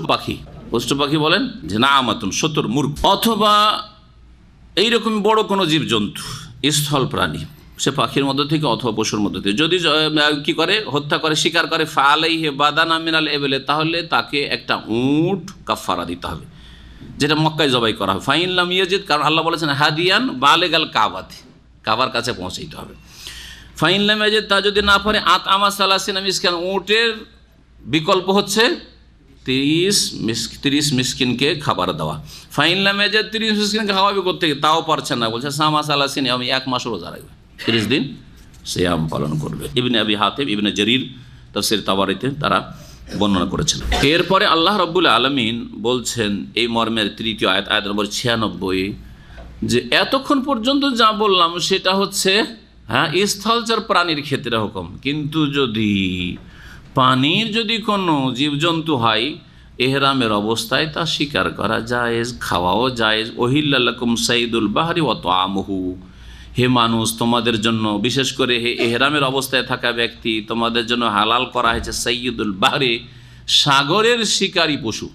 পাখি বলেন যে নামাতুন, শতর মুরগ, অথবা এইরকম বড় কোনো জীবজন্তু, স্থল প্রাণী, সে পাখির মধ্য থেকে অথবা পশুর মধ্য থেকে যদি কি করে? হত্যা করে, শিকার করে, ফালাইহি বাদানা মিনাল এবেলে, তাহলে তাকে একটা উট কাফারা দিতে হবে, যেটা মক্কায় জবাই করা হয়। ফাইনলাম ইয়াজিদ, কারণ আল্লাহ বলেছেন হাদিয়ান বালেগাল কাবাতে, কাবার কাছে পৌঁছাইতে হবে। ফাইনলাম ইয়াজিদ, তা যদি না পারে, আতআমা সালাসিনা মিসকিন, উটের বিকল্প হচ্ছে 30 মিসকিনকে খাবার দেওয়া। ফাইনলাম ইয়াজিদ, 30 মিসকিনকে খাওয়াবে কোত্থেকে? তাও পারছে না, বলছে সামা সালাসিন, আমি 1 মাস রোজা রাখবে, 30 দিন সিয়াম পালন করবে। ইবনে আবি হাতিম, ইবনে জারির তাফসীর তাবারিতে তারা বর্ণনা করেছেন। এরপরে আল্লাহ রাব্বুল আলামিন বলছেন এই মর্মের 3য় আয়াত, আয়াত নম্বর 96, যে এতক্ষণ পর্যন্ত যা বললাম সেটা হচ্ছে স্থলচর প্রাণীর ক্ষেত্রে হুকুম, কিন্তু যদি পানির যদি কোনো জীবজন্তু হয় এহরামের অবস্থায়, তা শিকার করা জায়েজ, খাওয়াও জায়েজ। ওহিল্লা লাকুম সাইদুল বাহরি ওয়া তা'আমুহু, হে মানুষ, তোমাদের জন্য, বিশেষ করে হে এহরামের অবস্থায় থাকা ব্যক্তি, তোমাদের জন্য হালাল করা হয়েছে সাইয়্যিদুল বাহরি, সাগরের শিকারী পশু।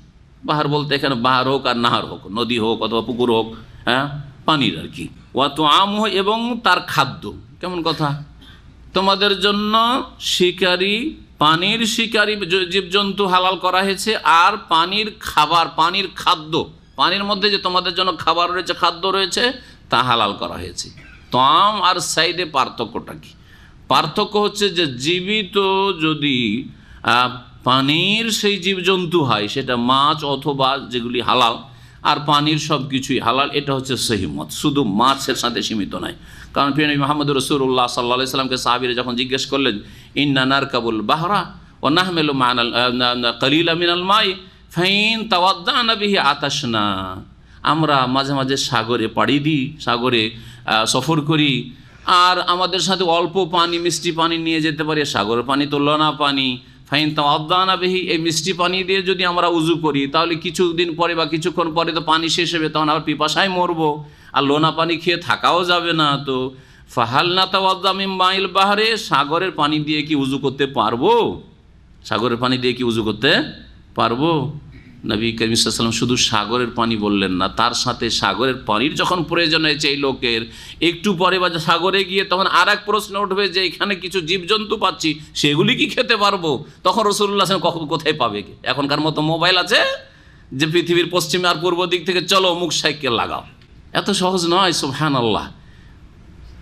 বাহার বলতে এখানে বাহার হোক আর নাহার হোক, নদী হোক অথবা পুকুর হোক, পানির আর কি। ওয়া তা'আমুহু, এবং তার খাদ্য। কেমন কথা? তোমাদের জন্য শিকারী, পানির শিকারী জীবজন্তু হালাল করা হয়েছে, আর পানির খাবার, পানির খাদ্য, পানির মধ্যে যে তোমাদের জন্য খাবার রয়েছে, খাদ্য রয়েছে, তা হালাল করা হয়েছে। তাম আর সাইডে পার্থক্যটা কি? পার্থক্য হচ্ছে যে জীবিত যদি পানির সেই জীবজন্তু হয়, সেটা মাছ অথবা যেগুলি হালাল, আর পানির সব কিছুই হালাল, এটা হচ্ছে সহিহ মত, শুধু মাছের সাথে সীমিত নয়। কারণ প্রিয় নবী মুহাম্মদ রাসূলুল্লাহ সাল্লাল্লাহু আলাইহি সাল্লামকে সাহাবীরা যখন জিজ্ঞেস করলেন, ইন্না নারকাবুল বাহরা ওয়া নাহমিলু মা'নাল কালিলা মিনাল মাই ফাইন তাওয়াদ্দানা বিহি আতাশনা, আমরা মাঝে মাঝে সাগরে পাড়ি দিই, সাগরে সফর করি, আর আমাদের সাথে অল্প পানি, মিষ্টি পানি নিয়ে যেতে পারি, সাগরের পানি তো লোনা পানি, ফাইন তাওয়াদ্দানা বিহি, এই মিষ্টি পানি দিয়ে যদি আমরা উজু করি তাহলে কিছুদিন পরে বা কিছুক্ষণ পরে তো পানি শেষ হবে, তখন আবার পিপাসায় মরবো, আর লোনা পানি খেয়ে থাকাও যাবে না। তো ফাহাল নাতাওয়াদ্দা মিন মাইল বাহরে, সাগরের পানি দিয়ে কি উজু করতে পারবো? সাগরের পানি দিয়ে কি উজু করতে পারবো? নবী করিম সাল্লাল্লাহু আলাইহি ওয়াসাল্লাম শুধু সাগরের পানি বললেন না, তার সাথে সাগরের পানির যখন প্রয়োজন হয়েছে এই লোকের, একটু পরে বা সাগরে গিয়ে তখন আর এক প্রশ্ন উঠবে যে এখানে কিছু জীবজন্তু পাচ্ছি, সেগুলি কি খেতে পারবো? তখন রাসূলুল্লাহ সাল্লাল্লাহু আলাইহি ওয়াসাল্লাম কোথায় পাবে? এখনকার মতো মোবাইল আছে যে পৃথিবীর পশ্চিমে আর পূর্ব দিক থেকে চলো মুখ সাইকেল লাগাও, এত সহজ নয়। সুবহানাল্লাহ।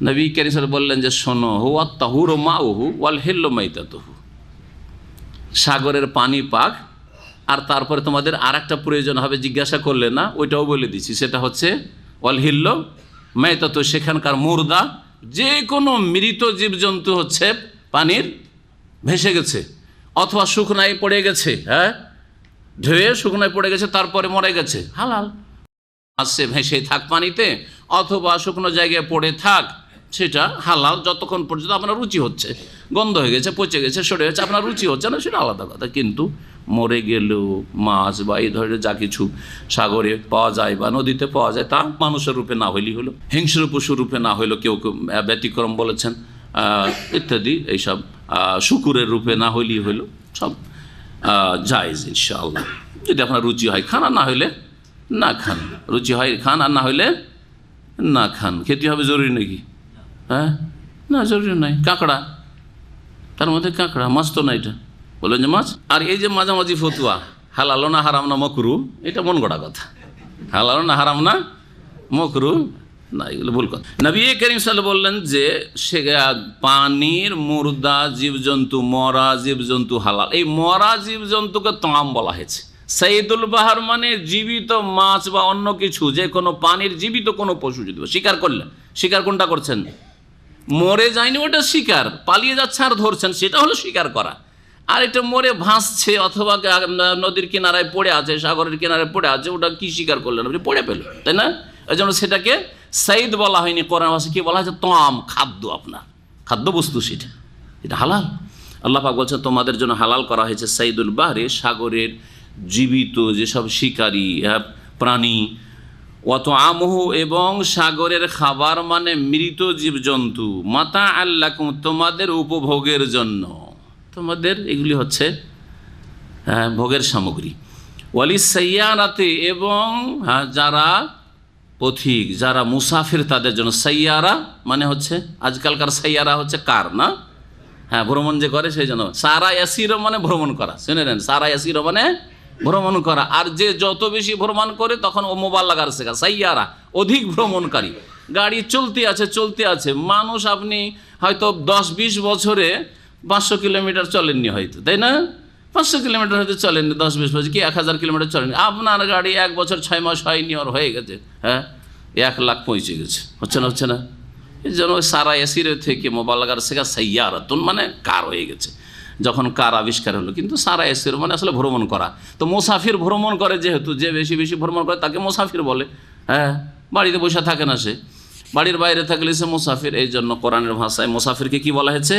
নবী করিম সাল্লাল্লাহু আলাইহি ওয়াসাল্লাম বললেন যে শোনো, হুয়াত তাহুরু মাউহু ওয়াল হিল্লু মাইতাতুহু, সাগরের পানি পাক, আর তারপরে তোমাদের আর একটা প্রয়োজন হবে, জিজ্ঞাসা করলে না, ওইটাও বলে দিচ্ছি, সেটা হচ্ছে ওয়াল হিল্লু মাইতাতুহু, সেখানকার মুর্দা, যে কোনো মৃত জীবজন্তু হচ্ছে পানির ভেসে গেছে অথবা শুকনায় পড়ে গেছে, হ্যাঁ ধুয়ে শুকনায় পড়ে গেছে তারপরে মরে গেছে, হালাল। আসছে ভেসে থাক পানিতে অথবা শুকনো জায়গায় পড়ে থাক, সেটা হালাল যতক্ষণ পর্যন্ত আপনার রুচি হচ্ছে। গন্ধ হয়ে গেছে, পচে গেছে, সরে গেছে, আপনার রুচি হচ্ছে না, সেটা আলাদা কথা। কিন্তু মরে গেলেও মাছ বা এই ধরনের যা কিছু সাগরে পাওয়া যায় বা নদীতে পাওয়া যায়, তা মানুষের রূপে না হইলেই হলো, হিংস্র পশুর রূপে না হইলো, কেউ কেউ ব্যতিক্রম বলেছেন ইত্যাদি, এইসব শুকুরের রূপে না হইলেই হইলো, সব জায়েজ ইনশাআল্লাহ। যদি আপনার রুচি হয় খান, আর না হইলে না খান। রুচি হয় খান, আর না হইলে না খান। খেতে হবে জরুরি নাকি? হ্যাঁ, না জরুরি নাই। কাঁকড়া, তার মধ্যে কাঁকড়া, মাছ তো না, এটা বললেন যে মাছ। আর এই যে মাঝামাঝি ফতুয়া, হালাল না হারাম না মকরু, এটা মন গড়া কথা। হালাল না হারাম না মকরু না, এগুলো ভুল কথা। নবী করিম সাল্লাল্লাহু বললেন যে সে পানির মুর্দা জীবজন্তু, মরা জীবজন্তু হালাল। এই মরা জীবজন্তুকে তাম বলা হয়েছে। সাইদুল বাহার মানে জীবিত মাছ বা অন্য কিছু, যে কোনো পানির জীবিত কোনো পশু যদি শিকার করলেন, শিকার কোনটা করছেন? মরে যায়নি ওটা শিকার, পালিয়ে যাচ্ছে আর ধরছেন, সেটা হলো শিকার করা। আর এটা মরে ভাসছে অথবা নদীর কিনারায় পড়ে আছে, সাগরের কিনারায় পড়ে আছে, ওটা কি শিকার করলেন? আপনি পড়ে পেল, তাই না? এই জন্য সেটাকে সাইদ বলা হয়নি। কোরআন ভাষায় কি বলা হয়েছে? তাম, খাদ্য, আপনার খাদ্য বস্তু, সেটা এটা হালাল। আল্লাহ পাক বলছেন তোমাদের জন্য হালাল করা হয়েছে সাইদুল বাহরে, সাগরের জীবিত যেসব শিকারী প্রাণী, অত আমহু, এবং সাগরের খাবার মানে মৃত জীবজন্তু, মাতা আল্লাকুম, তোমাদের উপভোগের জন্য, তোমাদের এগুলি হচ্ছে ভোগের সামগ্রী। ওয়ালিস সাইয়ারাতে, এবং যারা পথিক, যারা মুসাফির, তাদের জন্য। সাইয়ারা মানে হচ্ছে আজকালকার সাইয়ারা হচ্ছে কার, না? হ্যাঁ, ভ্রমণ যে করে সেই জন্য। সারা ইয়াসিরো মানে ভ্রমণ করা, শুনে নেন, সারা ইয়াসিরো মানে ভ্রমণ করা। আর যে যত বেশি ভ্রমণ করে তখন ও মোবাল্লাগার শেখা, সাইয়ারা অধিক ভ্রমণকারী। গাড়ি চলতে আছে, মানুষ আপনি হয়তো 10-20 বছরে 500 কিলোমিটার চলেননি হয়তো, তাই না? 500 কিলোমিটার হয়তো চলেননি 10-20 বছর, কি 1000 কিলোমিটার চলেননি। আপনার গাড়ি 1 বছর 6 মাস হয়নি, ওর হয়ে গেছে, হ্যাঁ 1 লাখ পৌঁছে গেছে, হচ্ছে না? এই জন্য সারা এসিরে থেকে মোবাল্লাগার শেখা সাইয়ারাতুন মানে কার হয়ে গেছে, যখন কার আবিষ্কার হলো। কিন্তু সারা এসির মানে আসলে ভ্রমণ করা। তো মুসাফির ভ্রমণ করে, যেহেতু যে বেশি বেশি ভ্রমণ করে তাকে মুসাফির বলে। হ্যাঁ, বাড়িতে বসে থাকে না, সে বাড়ির বাইরে থাকলে সে মুসাফির। এই জন্য কোরআনের ভাষায় মুসাফিরকে কি বলা হয়েছে?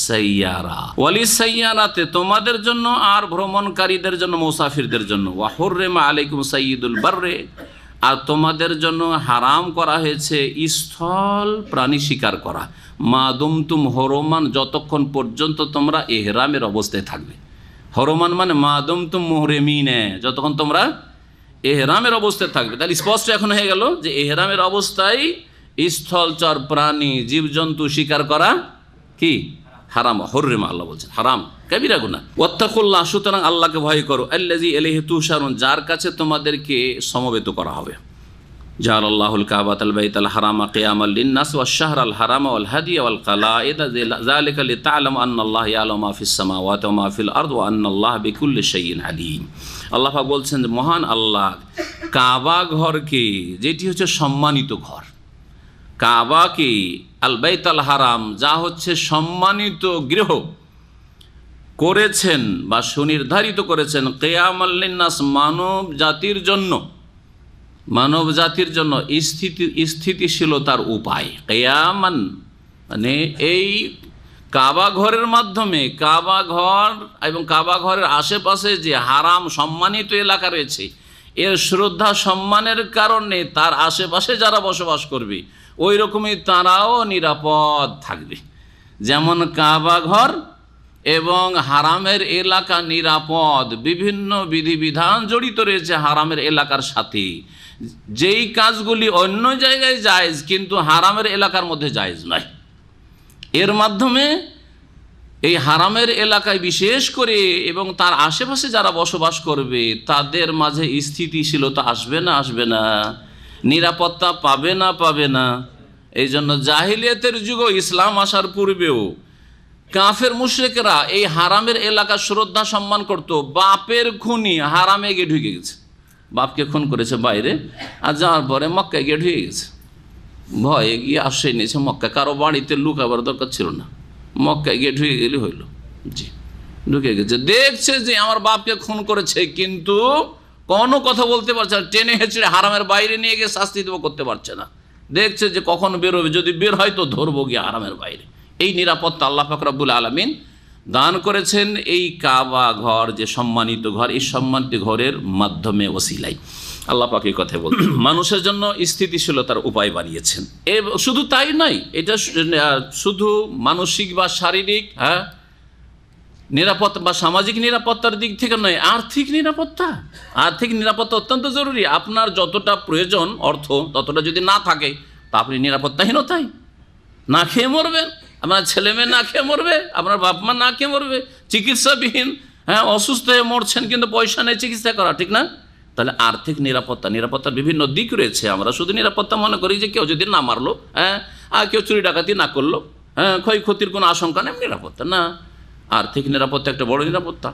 সাইয়ারা। ওয়ালি সাইয়ারাতে, তোমাদের জন্য আর ভ্রমণকারীদের জন্য, মুসাফিরদের জন্য। ওয়া হুররিমা আলাইকুম সাইয়্যিদুল বাররে, আর তোমাদের জন্য হারাম করা হয়েছে স্থল প্রাণী শিকার করা। মা দুমতুম হরমান, যতক্ষণ পর্যন্ত তোমরা এহরামের অবস্থায় থাকবে। হরমান মানে মা দুমতুম মুহরিমিনে, যতক্ষণ তোমরা এহরামের অবস্থায় থাকবে। তাহলে স্পষ্ট এখন হয়ে গেল যে এহরামের অবস্থায় স্থলচর প্রাণী জীবজন্তু শিকার করা কি হারাম। হররিমা, আল্লাহ বলছেন হারাম, কাবিরা গুনাহ। ওয়াত্তাকুল্লাহ, সুতরাং আল্লাহকে ভয় করো। আল্লাযী ইলাইহি তুহশারুন, যার কাছে তোমাদেরকে সমবেত করা হবে। জাআলাল্লাহুল কাবাতাল বাইতাল হারামা কিয়ামাল লিন্নাস ওয়াশ শাহরাল হারামা ওয়াল হাদিয়া ওয়াল কালাইদ যালিকা লিতা'লামু আন্নাল্লাহা ইয়ালামু মা ফিস সামাওয়াতি ওয়া মা ফিল আরদি ওয়া আন্নাল্লাহা বিকুল্লি শাইইন আলীম। আল্লাহ পাক বলছেন যে মহান আল্লাহ কাবা ঘরকে, যেটি হচ্ছে সম্মানিত ঘর, কাবাকে, আল বাইতুল হারাম যা হচ্ছে সম্মানিত গৃহ করেছেন বা সুনির্ধারিত করেছেন কিয়ামাল লিন্নাস, মানব জাতির জন্য, মানব জাতির জন্য স্থিতিশীলতার উপায়। কিয়ামান মানে এই কাবা ঘরের মাধ্যমে, কাবা ঘর এবং কাবা ঘরের আশেপাশে যে হারাম সম্মানিত এলাকা রয়েছে, এর শ্রদ্ধা সম্মানের কারণে তার আশেপাশে যারা বসবাস করবে ওই রকমই তারাও নিরাপদ থাকবে। যেমন কাবা ঘর এবং হারামের এলাকা নিরাপদ, বিভিন্ন বিধিবিধান জড়িত রয়েছে হারামের এলাকার সাথে, যেই কাজগুলি অন্য জায়গায় জায়েজ কিন্তু হারামের এলাকার মধ্যে জায়েজ নয়। এর মাধ্যমে এই হারামের এলাকায় বিশেষ করে এবং তার আশেপাশে যারা বসবাস করবে তাদের মাঝে স্থিতিশীলতা আসবে না, আসবে না, নিরাপত্তা পাবে না, পাবে না। এই জন্য জাহিলিয়াতের যুগও, ইসলাম আসার পূর্বেও কাফের মুশরিকরা এই হারামের এলাকা শ্রদ্ধা সম্মান করত। বাপের খুনি হারামে গিয়ে ঢুকে গেছে, বাপকে খুন করেছে বাইরে, আর যাওয়ার পরে মক্কায় গিয়ে ঢুকে গেছে, ভয়ে গিয়ে আশ্রয় নিয়েছে মক্কা। কারো বাড়িতে লুকাবার দরকার ছিল না, মক্কায় গিয়ে ঢুকে গেলে হইল। জি, ঢুকে গেছে, দেখছে যে আমার বাপকে খুন করেছে, কিন্তু কোনো কথা বলতে পারছে না, টেনে হেঁচড়ে হারামের বাইরে নিয়ে গিয়ে শাস্তি দেবো করতে পারছে না। দেখছে যে কখন বেরোবে, যদি বের হয় তো ধরবো গিয়ে হারামের বাইরে। এই নিরাপত্তা আল্লাহ পাক রব্বুল আলামিন দান করেছেন এই কাবা ঘর, যে সম্মানিত ঘর, এই সম্মানিত ঘরের মাধ্যমে ওসিলাই আল্লাহ পাক এই কথা বলছেন মানুষের জন্য স্থিতিশীলতার উপায় বানিয়েছেন। শুধু তাই নয়, এটা শুধু মানসিক বা শারীরিক নিরাপত্তা বা সামাজিক নিরাপত্তার দিক থেকে নয়, আর্থিক নিরাপত্তা, আর্থিক নিরাপত্তা অত্যন্ত জরুরি। আপনার যতটা প্রয়োজন অর্থ, ততটা যদি না থাকে তা আপনি নিরাপত্তাহীনতায় না খেয়ে মরবেন, আপনার ছেলে মেয়ে না খেয়ে মরবে, আপনার বাপ মা না খেয়ে মরবে, চিকিৎসাবিহীন, অসুস্থ হয়ে মরছেন কিন্তু পয়সা নেই চিকিৎসা করা, ঠিক না? তাহলে আর্থিক নিরাপত্তা, নিরাপত্তার বিভিন্ন দিক রয়েছে। আমরা শুধু নিরাপত্তা মনে করি যে কেউ যদি না মারলো, আর কেউ চুরি ডাকাতি না করলো, ক্ষয়ক্ষতির কোনো আশঙ্কা নেই, নিরাপত্তা না। আর্থিক নিরাপত্তা একটা বড় নিরাপত্তা।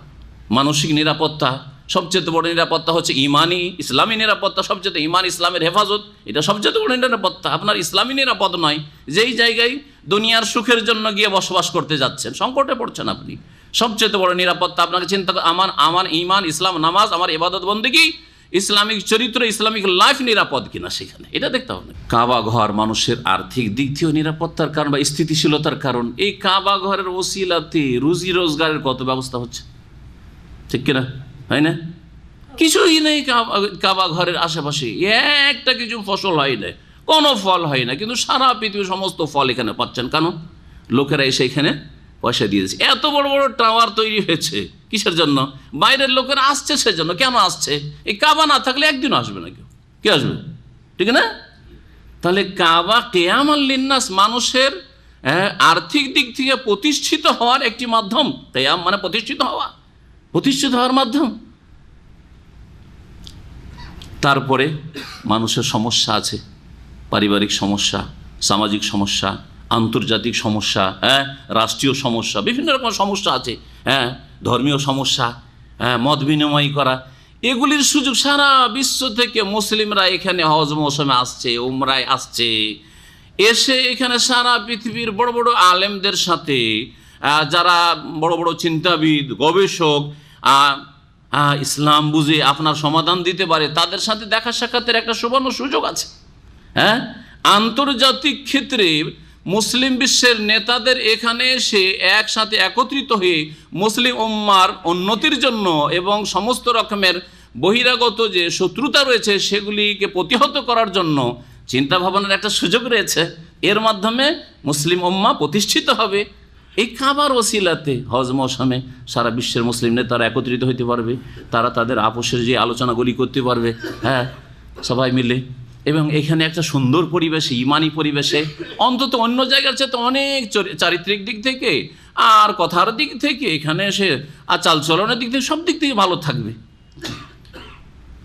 মানসিক নিরাপত্তা, সবচেয়ে বড় নিরাপত্তা হচ্ছে ইমানি ইসলামী নিরাপত্তা, সবচেয়ে ইমান ইসলামের হেফাজত, এটা সবচেয়ে বড় নিরাপত্তা। আপনার ইসলামী নিরাপদ নয়, যেই জায়গায় দুনিয়ার সুখের জন্য গিয়ে বসবাস করতে যাচ্ছেন, সংকটে পড়ছেন আপনি, সবচেয়ে বড় নিরাপত্তা আপনাকে চিন্তা আমার ইমান, ইসলাম, নামাজ, আমার ইবাদত বন্দেগী, ইসলামিক চরিত্র, ইসলামিক লাইফ নিরাপদ কিনা সেখানে, এটা দেখতে হবে। কাবা ঘর মানুষের আর্থিক দিক থেকেও নিরাপত্তার কারণ বা স্থিতিশীলতার কারণ। এই কাবা ঘরের ওসিলাতে রুজি রোজগারের কত ব্যবস্থা হচ্ছে, ঠিক কিনা, হয় না? কিছুই নেই কাবা ঘরের আশেপাশে, একটা কিছু ফসল হয় না, কোনো ফল হয় না, কিন্তু সারা পৃথিবীর সমস্ত ফল এখানে পাচ্ছেন। কেন? লোকেরা এসে এখানে পয়সা দিয়েছে। এত বড় বড় টাওয়ার তৈরি হয়েছে কিসের জন্য? বাইরের লোকেরা আসছে সেজন্য। কেন আসছে? এই কাবা না থাকলে একদিনও আসবে না কেউ, কে আসবে, ঠিক না? তাহলে কাবা কিয়ামাল লিন্নাস, মানুষের আর্থিক দিক থেকে প্রতিষ্ঠিত হওয়ার একটি মাধ্যম। কিয়াম মানে প্রতিষ্ঠিত হওয়া, প্রতিষ্ঠিত হওয়ার মাধ্যম। তারপরে মানুষের সমস্যা আছে, পারিবারিক সমস্যা, সামাজিক সমস্যা, আন্তর্জাতিক সমস্যা, রাষ্ট্রীয় সমস্যা, বিভিন্ন রকম সমস্যা আছে, ধর্মীয় সমস্যা, মত বিনিময় করা, এগুলির সুযোগ সারা বিশ্ব থেকে মুসলিমরা এখানে হজ মৌসুমে আসছে, উমরায় আসছে, এসে এখানে সারা পৃথিবীর বড় বড় আলেমদের সাথে, যারা বড় বড় চিন্তাবিদ, গবেষক, ইসলাম বুঝে আপনার সমাধান দিতে পারে, তাদের সাথে দেখা সাক্ষাতের একটা সুবর্ণ সুযোগ আছে। আন্তর্জাতিক ক্ষেত্রে মুসলিম বিশ্বের নেতাদের এখানে এসে একসাথে একত্রিত হয়ে মুসলিম উম্মার উন্নতির জন্য এবং সমস্ত রকমের বহিরাগত যে শত্রুতা রয়েছে সেগুলিকে প্রতিহত করার জন্য চিন্তা ভাবনার একটা সুযোগ রয়েছে। এর মাধ্যমে মুসলিম উম্মা প্রতিষ্ঠিত হবে। এই কাবার ওসিলাতে হজ মৌসুমে সারা বিশ্বের মুসলিম নেতারা একত্রিত হইতে পারবে, তারা তাদের আপোষের যে আলোচনাগুলি করতে পারবে, সবাই মিলে, এবং এখানে একটা সুন্দর পরিবেশে, ইমানি পরিবেশে, অন্তত অন্য জায়গার চেয়ে তো অনেক চারিত্রিক দিক থেকে আর কথার দিক থেকে এখানে এসে আর চালচলনের দিক থেকে সব দিক থেকে ভালো থাকবে।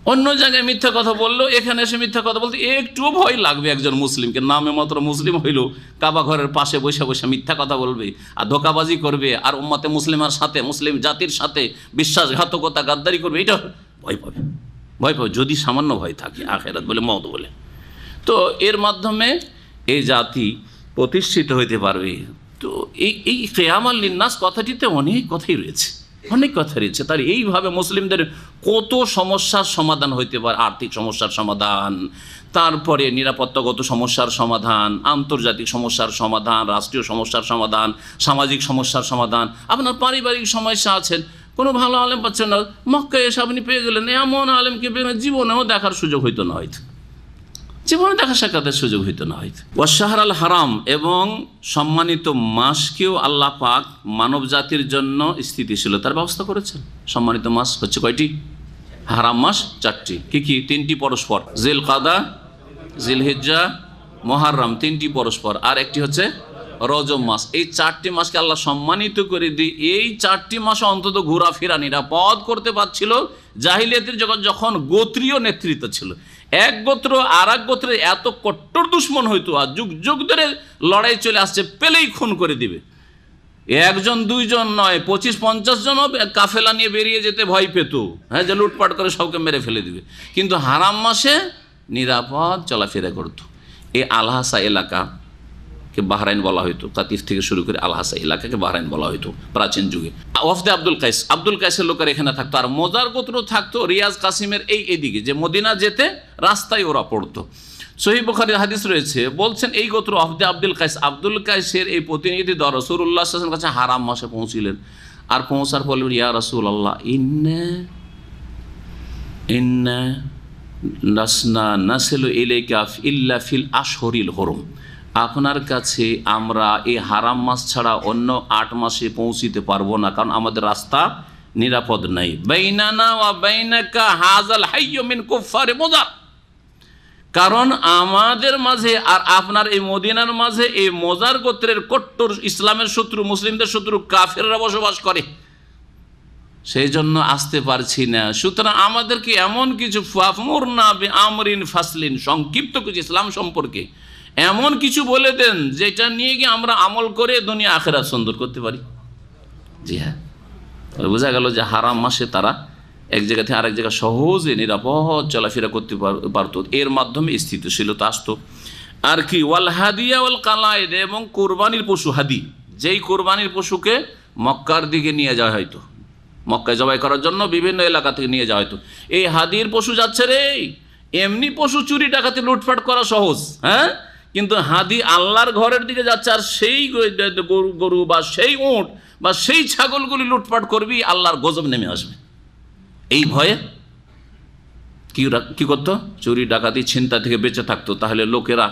অন্য জায়গায় মিথ্যা কথা বললো, এখানে এসে মিথ্যা কথা বলতে একটুও ভয় লাগবে একজন মুসলিমকে। নামে মাত্র মুসলিম হইল, কাবা ঘরের পাশে বসে বসে মিথ্যা কথা বলবে আর ধোঁকাবাজি করবে আর উম্মতে মুসলিমার সাথে, মুসলিম জাতির সাথে বিশ্বাসঘাতকতা গাদ্দারি করবে, এটা ভয় পাবে, ভয় পাবে যদি সামান্য ভয় থাকে আখিরাত বলে, মওত বলে। তো এর মাধ্যমে এই জাতি প্রতিষ্ঠিত হইতে পারবে। তো এই কিয়ামাল লিন্নাস কথাটিতে অনেক কথাই রয়েছে, অনেক কথা রয়েছে। তার এইভাবে মুসলিমদের কত সমস্যার সমাধান হইতে পারে, আর্থিক সমস্যার সমাধান, তারপরে নিরাপত্তাগত সমস্যার সমাধান, আন্তর্জাতিক সমস্যার সমাধান, রাষ্ট্রীয় সমস্যার সমাধান, সামাজিক সমস্যার সমাধান। আপনার পারিবারিক সমস্যা আছেন, কোনো ভালো আলেম পাচ্ছেন না, মক্কায় এসে আপনি পেয়ে গেলেন, এমন আলেমকে জীবনেও দেখার সুযোগ হইতো না, হয়তো জীবনে দেখা সাক্ষাতের সুযোগ হইতো না হয়তো। ওয়াশাহর আল হারাম, এবং সম্মানিত মাসকেও আল্লাহ পাক মানব জাতির জন্য স্থিতিশীলতার ব্যবস্থা করেছেন। সম্মানিত মাস হচ্ছে কয়টি? হারাম মাস 4টি। কি কি? 3টি পরস্পর, জিল কাদা, জিল হিজ্জা, মুহররম, 3টি পরস্পর, আর একটি হচ্ছে রজব মাস। এই 4টি মাসকে আল্লাহ সম্মানিত করে দিয়ে এই 4টি মাসে অন্তত ঘোরাফেরা নিরাপদ করতে পারছিল। জাহিলিয়াতের যখন গোত্রীয় নেতৃত্ব ছিল, এক গোত্র আর এক গোত্রের এত কট্টর দুশ্মন হইতো, আর যুগ যুগ ধরে লড়াই চলে আসছে, পেলেই খুন করে দিবে। একজন দুইজন নয়, 25-50 জন কাফেলা নিয়ে বেরিয়ে যেতে ভয় পেত, হ্যাঁ, যে লুটপাট করে সবকে মেরে ফেলে দিবে। কিন্তু হারাম মাসে নিরাপদ চলাফেরা করতো। এই আল-হাসা এলাকাকে বাহরাইন বলা হইতো, কাতিফ থেকে শুরু করে আল-হাসা এলাকাকে বাহরাইন বলা হইতো প্রাচীন যুগে। ওয়াফদে আব্দুল কাইসের লোকের এখানে থাকতো, আর মোজার গোত্র থাকতো রিয়াজ কাসিমের এদিকে, যে মদিনা যেতে রাস্তায় ওরা পড়তো। সহিহ বুখারীর হাদিস রয়েছে, বলছেন এই গোত্র ওয়াফদে আব্দুল কাইসের এই প্রতিনিধি দল রাসূলুল্লাহ সাল্লাল্লাহু আলাইহি ওয়াসাল্লামের কাছে হারাম মাসে পৌঁছিলেন। আর পৌঁছার পর বললেন, ইয়া রাসূলুল্লাহ, ইন্না লাসনা নাসিলু ইলাইকা ইল্লা ফিল আশহুরিল হুরুম। আপনার কাছে আমরা এই হারাম মাস ছাড়া অন্য 8 মাসে পৌঁছিতে পারবো না, কারণ আমাদের রাস্তা নিরাপদ নাই। বাইনানা ওয়া বাইনাকা হাযাল হাইয়্যু মিন কুফফারি মুযার, কারণ আমাদের মাঝে আর আপনার এই মদিনার মাঝে এই মোজার গোত্রের কট্টর ইসলামের শত্রু, মুসলিমদের শত্রু কাফেররা বসবাস করে, সেই জন্য আসতে পারছি না। সুতরাং আমাদেরকে এমন কিছু ফাফমুরনা বিআমরিন ফাসলিন, সংক্ষিপ্ত কিছু ইসলাম সম্পর্কে এমন কিছু বলে দেন যেটা নিয়ে গিয়ে আমরা আমল করে দুনিয়া আখিরাত সুন্দর করতে পারি। জি হ্যাঁ, বোঝা গেল যে হারাম মাসে তারা এক জায়গা থেকে আরেক জায়গায় সহজে নিরাপদ চলাফেরা করতে পারত, এর মাধ্যমে স্থিতিশীলতা আসতো। আর কি? ওয়াল হাদিয়া ওয়াল কালায়েদ, এবং কোরবানির পশু হাদি, যেই কোরবানির পশুকে মক্কার দিকে নিয়ে যাওয়া হয়তো, মক্কায় জবাই করার জন্য বিভিন্ন এলাকা থেকে নিয়ে যাওয়া হয়তো। এই হাদির পশু যাচ্ছে রে, এমনি পশু চুরি ডাকাতি লুটপাট করা সহজ, হ্যাঁ, কিন্তু হাদি আল্লাহর ঘরের দিকে যাচ্ছে, আর সেই গরু বা সেই উট বা সেই ছাগলগুলি লুটপাট করবি, আল্লাহর গজব নেমে আসবে। এই ভয়ে কি করতো? চুরি ডাকাতি ছিনতা থেকে বেঁচে থাকতো। তাহলে লোকেরা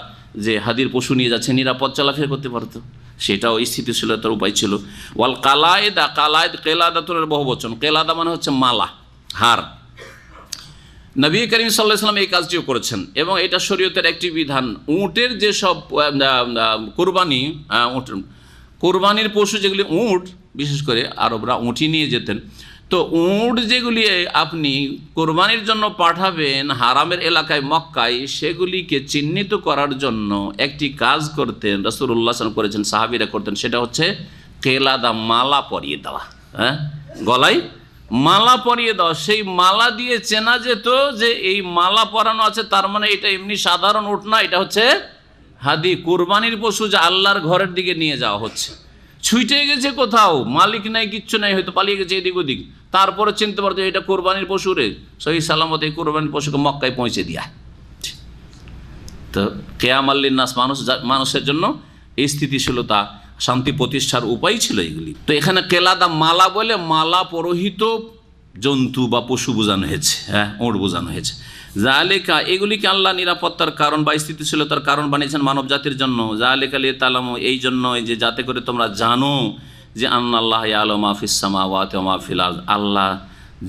যে হাদির পশু নিয়ে যাচ্ছে নিরাপদ চলাফেরা করতে পারতো, সেটাও স্থিতিশীলতার উপায় ছিল। ওয়াল কালায়েদা, কালায়েদ কেলাদাতুর বহুবচন, কেলাদা মানে হচ্ছে মালা, হার। নবী করিম সাল্লাল্লাহু আলাইহি ওয়াসাল্লাম এই কাজটিও করেছেন, এবং এটা শরীয়তের একটি বিধান। উটের যেসব কোরবানির পশু, যেগুলি উট, বিশেষ করে আরবরা উঁটি নিয়ে যেতেন, তো উট যেগুলি আপনি কোরবানির জন্য পাঠাবেন হারামের এলাকায় মক্কায়, সেগুলিকে চিহ্নিত করার জন্য একটি কাজ করতেন রাসূলুল্লাহ সাল্লাল্লাহু আলাইহি ওয়াসাল্লাম করেছেন, সাহাবীরা করতেন। সেটা হচ্ছে কেলাদা, মালা পরিয়ে দেওয়া, হ্যাঁ, গলায় মালা পরিয়ে দেওয়া। সেই মালা দিয়ে চেনা যেত যে এই মালা পরানো আছে, তার মানে এটা এমনি সাধারণ উট না, এটা হচ্ছে হাদি, কোরবানির পশু, যা আল্লাহর ঘরের দিকে নিয়ে যাওয়া হচ্ছে। ছুটে গেছে কোথাও, মালিক নাই, কিচ্ছু নাই, হয়তো পালিয়ে গেছে এদিক ওদিক, তারপরে চিনতে পারতো এটা কোরবানির পশু রে, সহি সালামত এই কোরবানির পশুকে মক্কায় পৌঁছে দিয়া। তো কিয়ামাল লিন্নাস, মানুষের জন্য এই স্থিতিশীলতা, শান্তি প্রতিষ্ঠার উপায় ছিল এগুলি। তো এখানে কেলাদা, মালা বলে মালা পরহিত জন্তু বা পশু বোঝানো হয়েছে, হ্যাঁ, উট বোঝানো হয়েছে। জালেকা, এগুলিকে আল্লাহ নিরাপত্তার কারণ বা স্থিতিশীলতার কারণ বানিয়েছেন মানব জাতির জন্য। জালেকা লিতালামু, এই জন্য যে যাতে করে তোমরা জানো যে আন্নাল্লাহ ইয়ালামু মা ফিস সামাওয়াতি ওয়া মা ফিল আরদ, আল্লাহ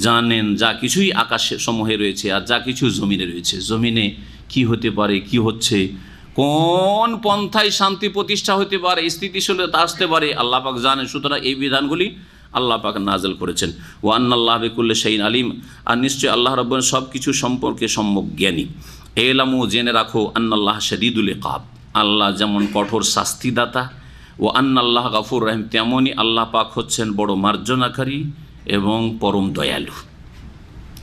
জানেন যা কিছুই আকাশে সমূহে রয়েছে আর যা কিছু জমিনে রয়েছে। জমিনে কি হতে পারে, কি হচ্ছে, কোন পন্থায় শান্তি প্রতিষ্ঠা হতে পারে, স্থিতিশীলতা আসতে পারে, আল্লাহ পাক জানেন। সুতরাং এই বিধানগুলি আল্লাহ পাক নাযিল করেছেন। ওয়া আন্নাল্লাহা বিকুল্লি শাইইন আলিম, আর নিশ্চয় আল্লাহ রাব্বুল সব কিছু সম্পর্কে সম্যক জ্ঞানী। এলামু, জেনে রাখো, আন্নাল্লাহ শাদীদুল ইকাব, আল্লাহ যেমন কঠোর শাস্তিদাতা, ও আন্নাল্লাহ গাফুর রহিম, তেমনই আল্লাহ পাক হচ্ছেন বড় মার্জনাকারী এবং পরম দয়ালু।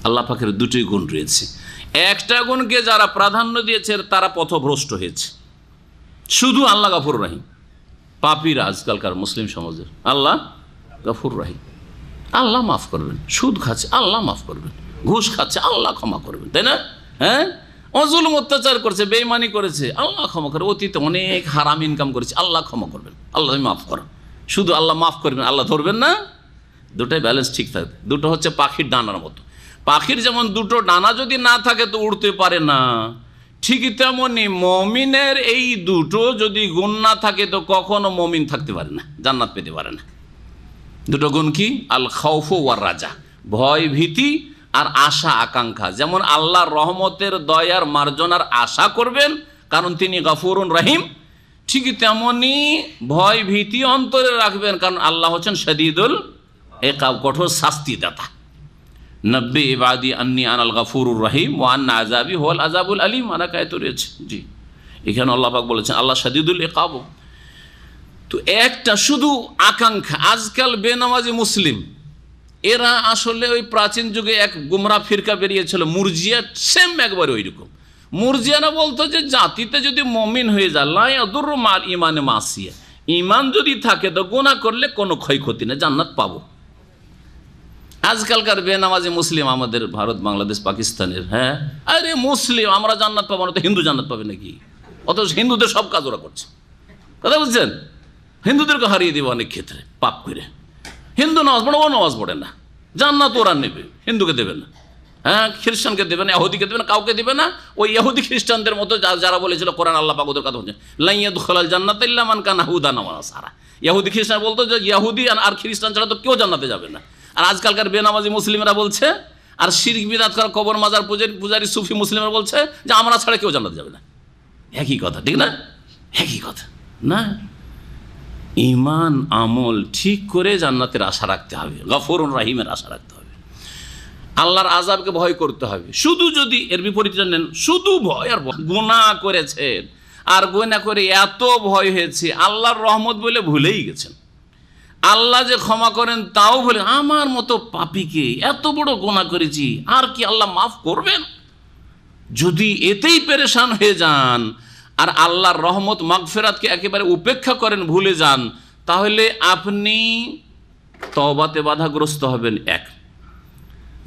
আল্লাহ পাকের দুটোই গুণ রয়েছে। একটা গুণকে যারা প্রাধান্য দিয়েছে তারা পথভ্রষ্ট হয়েছে। শুধু আল্লাহ গাফুর রহিম, পাপীরা আজকালকার মুসলিম সমাজের আল্লাহ গাফুর রহিম, আল্লাহ মাফ করবেন। সুদ খাচ্ছে আল্লাহ মাফ করবেন, ঘুষ খাচ্ছে আল্লাহ ক্ষমা করবেন, তাই না? হ্যাঁ, অজুলুম অত্যাচার করেছে, বেঈমানি করেছে, আল্লাহ ক্ষমা করে। অতীতে অনেক হারাম ইনকাম করেছে, আল্লাহ ক্ষমা করবেন, আল্লাহ মাফ করো। শুধু আল্লাহ মাফ করবেন, আল্লাহ ধরবেন না। দুটাই ব্যালেন্স ঠিক থাকবে। দুটো হচ্ছে পাখির ডানার মতো। পাখির যেমন দুটো ডানা যদি না থাকে তো উড়তে পারে না, ঠিকই তেমনি মমিনের এই দুটো যদি গুণ না থাকে তো কখনো মমিন থাকতে পারে না, জান্নাত পেতে পারে না। দুটো গুণ কি? আল খাউফ ওয়ার রাজা, ভয় ভীতি আর আশা আকাঙ্ক্ষা। যেমন আল্লাহর রহমতের দয়ার মার্জনার আশা করবেন কারণ তিনি গফুরুন রহিম, ঠিকই তেমনি ভয় ভীতি অন্তরে রাখবেন কারণ আল্লাহ হচ্ছেন শাদীদুল ইকাব, কঠোর শাস্তিদাতা। নব্বি ইবাদি আন্নি আনাল গফুরুর রহিম ওয়া আন্না আযাবি হুয়াল আযাবুল আলিম, আনাকায়ত রয়েছে। জি, এখানে আল্লাহ পাক বলেছেন আল্লাহ শাদীদুল ইকাব। তো একটা শুধু আকাঙ্ক্ষা। আজকাল বেনামাজি মুসলিম এরা আসলে ওই প্রাচীন যুগে এক গুমরা ফিরকা বেরিয়েছিল মুরজিয়া, সেম একবারে ওই রকম। মুরজিয়ারা বলতো যে জাতিতে যদি মমিন হয়ে যায় লা ইয়াদুররু মাল ইমানে মাসিয়া, ইমান যদি থাকে তো গুনাহ করলে কোনো ক্ষয়ক্ষতি নেই, জান্নাত পাবো। আজকালকার বেনামাজি মুসলিম আমাদের ভারত, বাংলাদেশ, পাকিস্তানের, হ্যাঁ, আরে মুসলিম আমরা জান্নাত পাবো না তো হিন্দু জান্নাত পাবে নাকি? অথচ হিন্দুদের সব কাজ ওরা করছে, কথা বুঝছেন? হিন্দুদেরকে হারিয়ে দেবে অনেক ক্ষেত্রে পাপ করে। হিন্দু নামাজ পড়ে, ও নামাজ পড়ে না, জান্নাত ওরা নেবে, হিন্দুকে দেবে না। হ্যাঁ, খ্রিস্টানকে দেবে না, ইহুদিকে দেবে না, কাউকে দেবে না। ওই ইহুদি খ্রিস্টানদের মতো যারা বলেছিল কোরআন আল্লাহ পাক ওদের কথা বলছে লা ইয়াদখুলুল জান্নাতা ইল্লা মান কানা হুদান ওয়া নাসারা। ইহুদি খ্রিস্টান বলতো যে ইহুদি আর খ্রিস্টান ছাড়া তো কেউ জান্নাতে যাবে না। আর আজকালকার বেনামাজি মুসলিমরা বলছে, আর শিরক বিদআত করা কবর মাজার পূজারী সুফি মুসলিমরা বলছে যে আমরা ছাড়া কেউ জান্নাতে যাবে না। একই কথা, ঠিক না? একই কথা না? ঈমান আমল ঠিক করে জান্নাতের আশা রাখতে হবে, গফুরুর রহিমের আশা রাখতে হবে, আল্লাহর আযাবকে ভয় করতে হবে। শুধু যদি এর বিপরীতটা নেন, শুধু ভয় আর গুনাহ করেছেন আর গুনাহ করে এত ভয় হয়েছে আল্লাহর রহমত বলে ভুলেই গেছেন। আল্লাহ যে ক্ষমা করেন তাও বলে, আমার মতো পাপীকে এত বড় গুনাহ করেছি আর কি আল্লাহ মাফ করবেন? যদি এতেই পেরেশান হয়ে যান আর আল্লাহর রহমত মাগফিরাতকে একেবারে উপেক্ষা করেন, ভুলে যান, তাহলে আপনি তওবাতে বাধাগ্রস্ত হবেন। এক,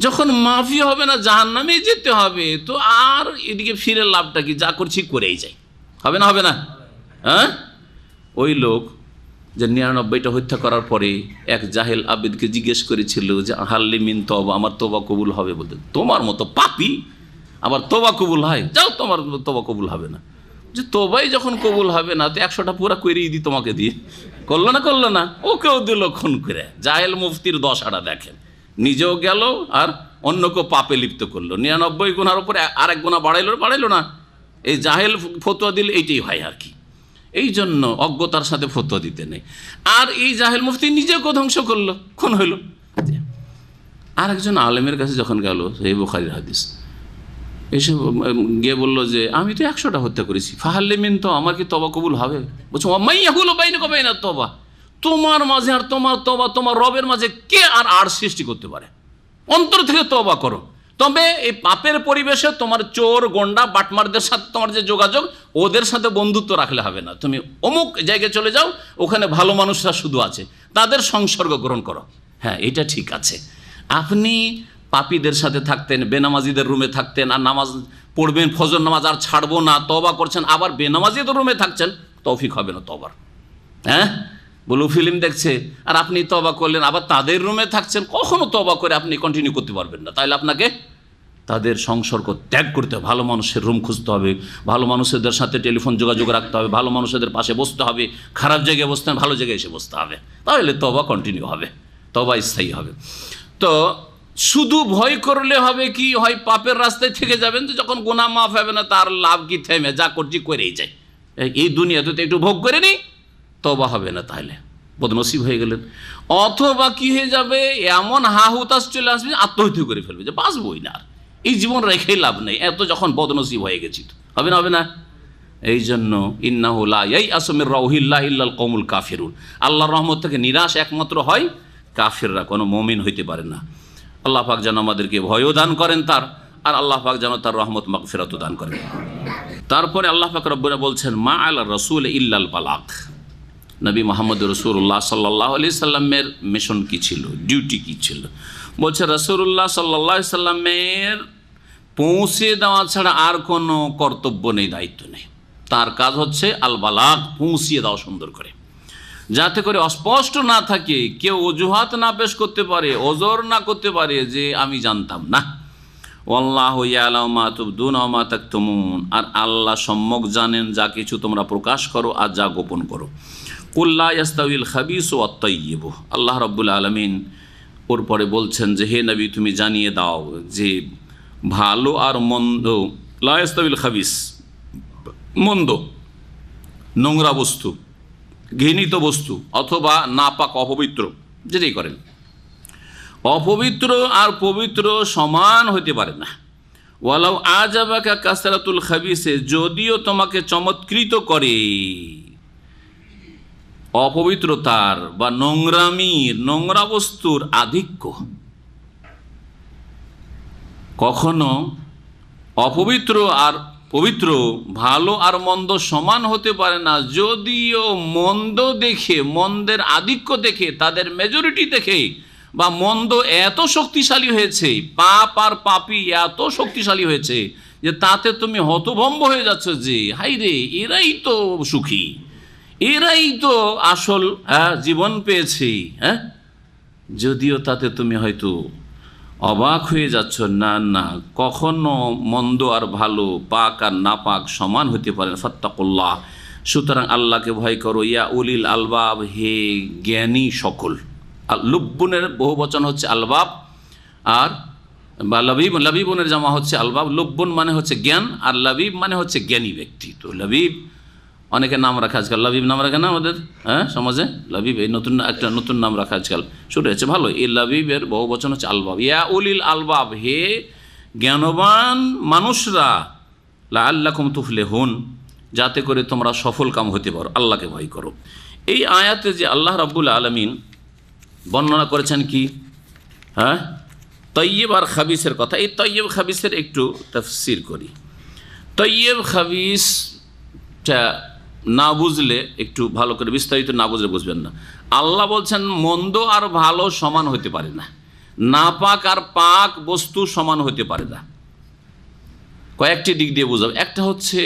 যখন মাফি হবে না, জাহান্নামেই যেতে হবে, তো আর এদিকে ফিরে লাভটা কি? যা করছি করেই যাই, হবে না? হবে না? হ্যাঁ, ওই লোক যে 99টা হত্যা করার পরে এক জাহেল আবিদকে জিজ্ঞেস করেছিল যে হাল্লি মিন তওবা, আমার তওবা কবুল হবে? বলতে, তোমার মতো পাপী আবার তওবা কবুল হয়? যাও, তোমার তওবা কবুল হবে না। যে তওবাই যখন কবুল হবে না তো 100টা পুরা করেই দিই তোমাকে দিয়ে। করলো না? করলো না? ওকেও দিল খুন করে। জাহেল মুফতির দশাটা দেখেন, নিজেও গেল আর অন্যকেও পাপে লিপ্ত করলো। 99 গুনার উপরে আরেক গুনাহ বাড়াইলো না? এই জাহেল ফতোয়া দিলে এইটাই হয় আর কি। এই জন্য অজ্ঞতার সাথে ফতোয়া দিতে নেই। আর এই জাহেল মুফতি নিজেকেও ধ্বংস করলো, খুন হইল। আরেকজন আলেমের কাছে যখন গেল, সেই বুখারীর হাদিস, এসে গিয়ে বললো যে আমি তো 100টা হত্যা করেছি, ফাহাল্লি মিন তো, আমার কি তওবা কবুল হবে? বলছো মাইয়াহুলু বাইনাকা ওয়া বাইনাত তওবা, তোমার মাঝে আর তোমার তওবা, তোমার রবের মাঝে কে আর সৃষ্টি করতে পারে? অন্তর থেকে তওবা করো। তবে এই পাপের পরিবেশে তোমার চোর গন্ডা বাটমারদের সাথে তোমার যে যোগাযোগ, ওদের সাথে বন্ধুত্ব রাখলে হবে না। তুমি অমুক জায়গায় চলে যাও, ওখানে ভালো মানুষরা শুধু আছে, তাদের সংসর্গ গ্রহণ করো। হ্যাঁ, এটা ঠিক আছে। আপনি পাপীদের সাথে থাকতেন, বেনামাজিদের রুমে থাকতেন, আর নামাজ পড়বেন, ফজর নামাজ আর ছাড়বো না, তওবা করছেন, আবার বেনামাজিদের রুমে থাকছেন, তৌফিক হবে না তওবার। হ্যাঁ, ব্লু ফিল্ম দেখছে আর আপনি তওবা করলেন, আবার তাদের রুমে থাকছেন, কখনো তওবা করে আপনি কন্টিনিউ করতে পারবেন না। তাহলে আপনাকে তাদের সংসর্গ ত্যাগ করতে হবে, ভালো মানুষের রুম খুঁজতে হবে, ভালো মানুষদের সাথে টেলিফোন যোগাযোগ রাখতে হবে, ভালো মানুষদের পাশে বসতে হবে, খারাপ জায়গায় বসতে ভালো জায়গায় এসে বসতে হবে, তাহলে তওবা কন্টিনিউ হবে, তওবা স্থায়ী হবে। তো শুধু ভয় করলে হবে কি? হয় পাপের রাস্তায় থেকে যাবেন, তো যখন গুনাহ মাফ হবে না তার লাভ কি? থেমে যা করছি করেই যাই, এই দুনিয়াতে তো একটু ভোগ করে নিই, তওবা হবে না। তাহলে বদনসিব হয়ে গেলেন। অথবা কি হয়ে যাবে, এমন হাহুতাস চলে আসবে আত্মহত্যা করে ফেলবে, যে বাঁচবই না, আর এই জীবন রেখেই লাভ নেই, এত যখন বদনসিব হয়ে গেছি। তো হবে না, হবে না? এই জন্য ইন্নাহু লা ইয়াইআসু মির রাউহিল্লাহি ইল্লাল কওমুল কাফিরুন, আল্লাহর রহমত থেকে নিরাশ একমাত্র হয় কাফিররা, কোনো মুমিন হইতে পারে না। আল্লাহ পাক যেন আমাদেরকে ভয়ও দান করেন তার, আর আল্লাহ পাক যেন তার রহমত মাগফিরাতও দান করেন। তারপরে আল্লাহ পাক রব্বুল বলছেন মা আলা রাসূল ইল্লাল বালাগ। নবী মুহাম্মদ রাসূলুল্লাহ সাল্লাল্লাহু আলাইহি সাল্লামের মিশন কি ছিল, ডিউটি কি ছিল? বলছে রাসূলুল্লাহ সাল্লাল্লাহু আলাইহি সাল্লামের পৌঁছে দেওয়া ছাড়া আর কোনো কর্তব্য নেই, দায়িত্ব নেই। তার কাজ হচ্ছে আল বালাগ, পৌঁছিয়ে দেওয়া সুন্দর করে, যাতে করে অস্পষ্ট না থাকে, কেউ অজুহাত না পেশ করতে পারে, ওজর না করতে পারে যে আমি জানতাম না। ওয়াল্লাহু ইয়ালামু মা তুবদুনা ওয়া মা তাকতুমুন, আর আল্লাহ সম্যক জানেন যা কিছু তোমরা প্রকাশ করো আর যা গোপন করো। কুল লা ইয়াস্তাউল খাবিসু ওয়াত তাইয়্যিব, আল্লাহ রাব্বুল আলামিন ওর পরে বলছেন যে হে নবী তুমি জানিয়ে দাও যে ভালো আর মন্দ, লা ইয়াস্তাউল খাবিস মন্দ, নোংরা বস্তু, ঘৃণিত বস্তু, অথবা নাপাক অপবিত্র, যেটাই করেন, অপবিত্র আর পবিত্র সমান হতে পারে না। ওয়ালাউ আজাবাকা কাসরাতুল খাবিসে, যদিও তোমাকে চমৎকৃত করে অপবিত্রতার বা নোংরামির, নোংরা বস্তুর আধিক্য। কখনো অপবিত্র আর পবিত্র, ভালো আর মন্দ সমান হতে পারে না, যদিও মন্দ দেখে, মন্দের আধিক্য দেখে, তাদের মেজরিটি দেখে, বা মন্দ এত শক্তিশালী হয়েছে, পাপ আর পাপী এত শক্তিশালী হয়েছে যে তাতে তুমি হতভম্ব হয়ে যাচ্ছ যে হাই রে, এরাই তো সুখী, এরাই তো আসল জীবন পেয়েছে। যদিও তাতে তুমি হয়তো অবাক হয়ে যাচ্ছ, না না, কখনো মন্দ আর ভালো, পাক আর নাপাক সমান হতে পারে না। ফাত্তাকুল্লাহ, সুতরাং আল্লাহকে ভয় করো। ইয়া উলিল আলবাব, হে জ্ঞানী সকল। লুব্বুনের বহু বচন হচ্ছে আলবাব, আর বা লবিব, লবিবনের জামা হচ্ছে আলবাব। লুব্বুন মানে হচ্ছে জ্ঞান, আর লবিব মানে হচ্ছে জ্ঞানী ব্যক্তি। তো লবিব অনেকে নাম রাখা আজকাল, লবিব নাম রাখে না আমাদের সমাজে, লবিব এই নতুন একটা নতুন নাম রাখা আজকাল শুরু হয়েছে, ভালো। এই লবিবের বহু বচন হচ্ছে আলবাব। ইয়া উলিল আলবাব, হে জ্ঞানবান মানুষরা, লাআল্লাকুম তুফলিহুন, যাতে করে তোমরা সফল কাম হতে পারো, আল্লাহকে ভয় করো। এই আয়াতে যে আল্লাহ রাব্বুল আলামিন বর্ণনা করেছেন কি, তৈয়ব আর খাবিসের কথা। এই তৈয়ব খাবিসের একটু তাফসীর করি। তৈয়ব খাবিসটা না বুঝলে, একটু ভালো করে বিস্তারিত না বুঝলে বুঝবেন না। আল্লাহ বলছেন মন্দ আর ভালো সমান হতে পারে না, নাপাক আর পাক বস্তু সমান হতে পারে না। কয়েকটি দিক দিয়ে বুঝাবো। একটা হচ্ছে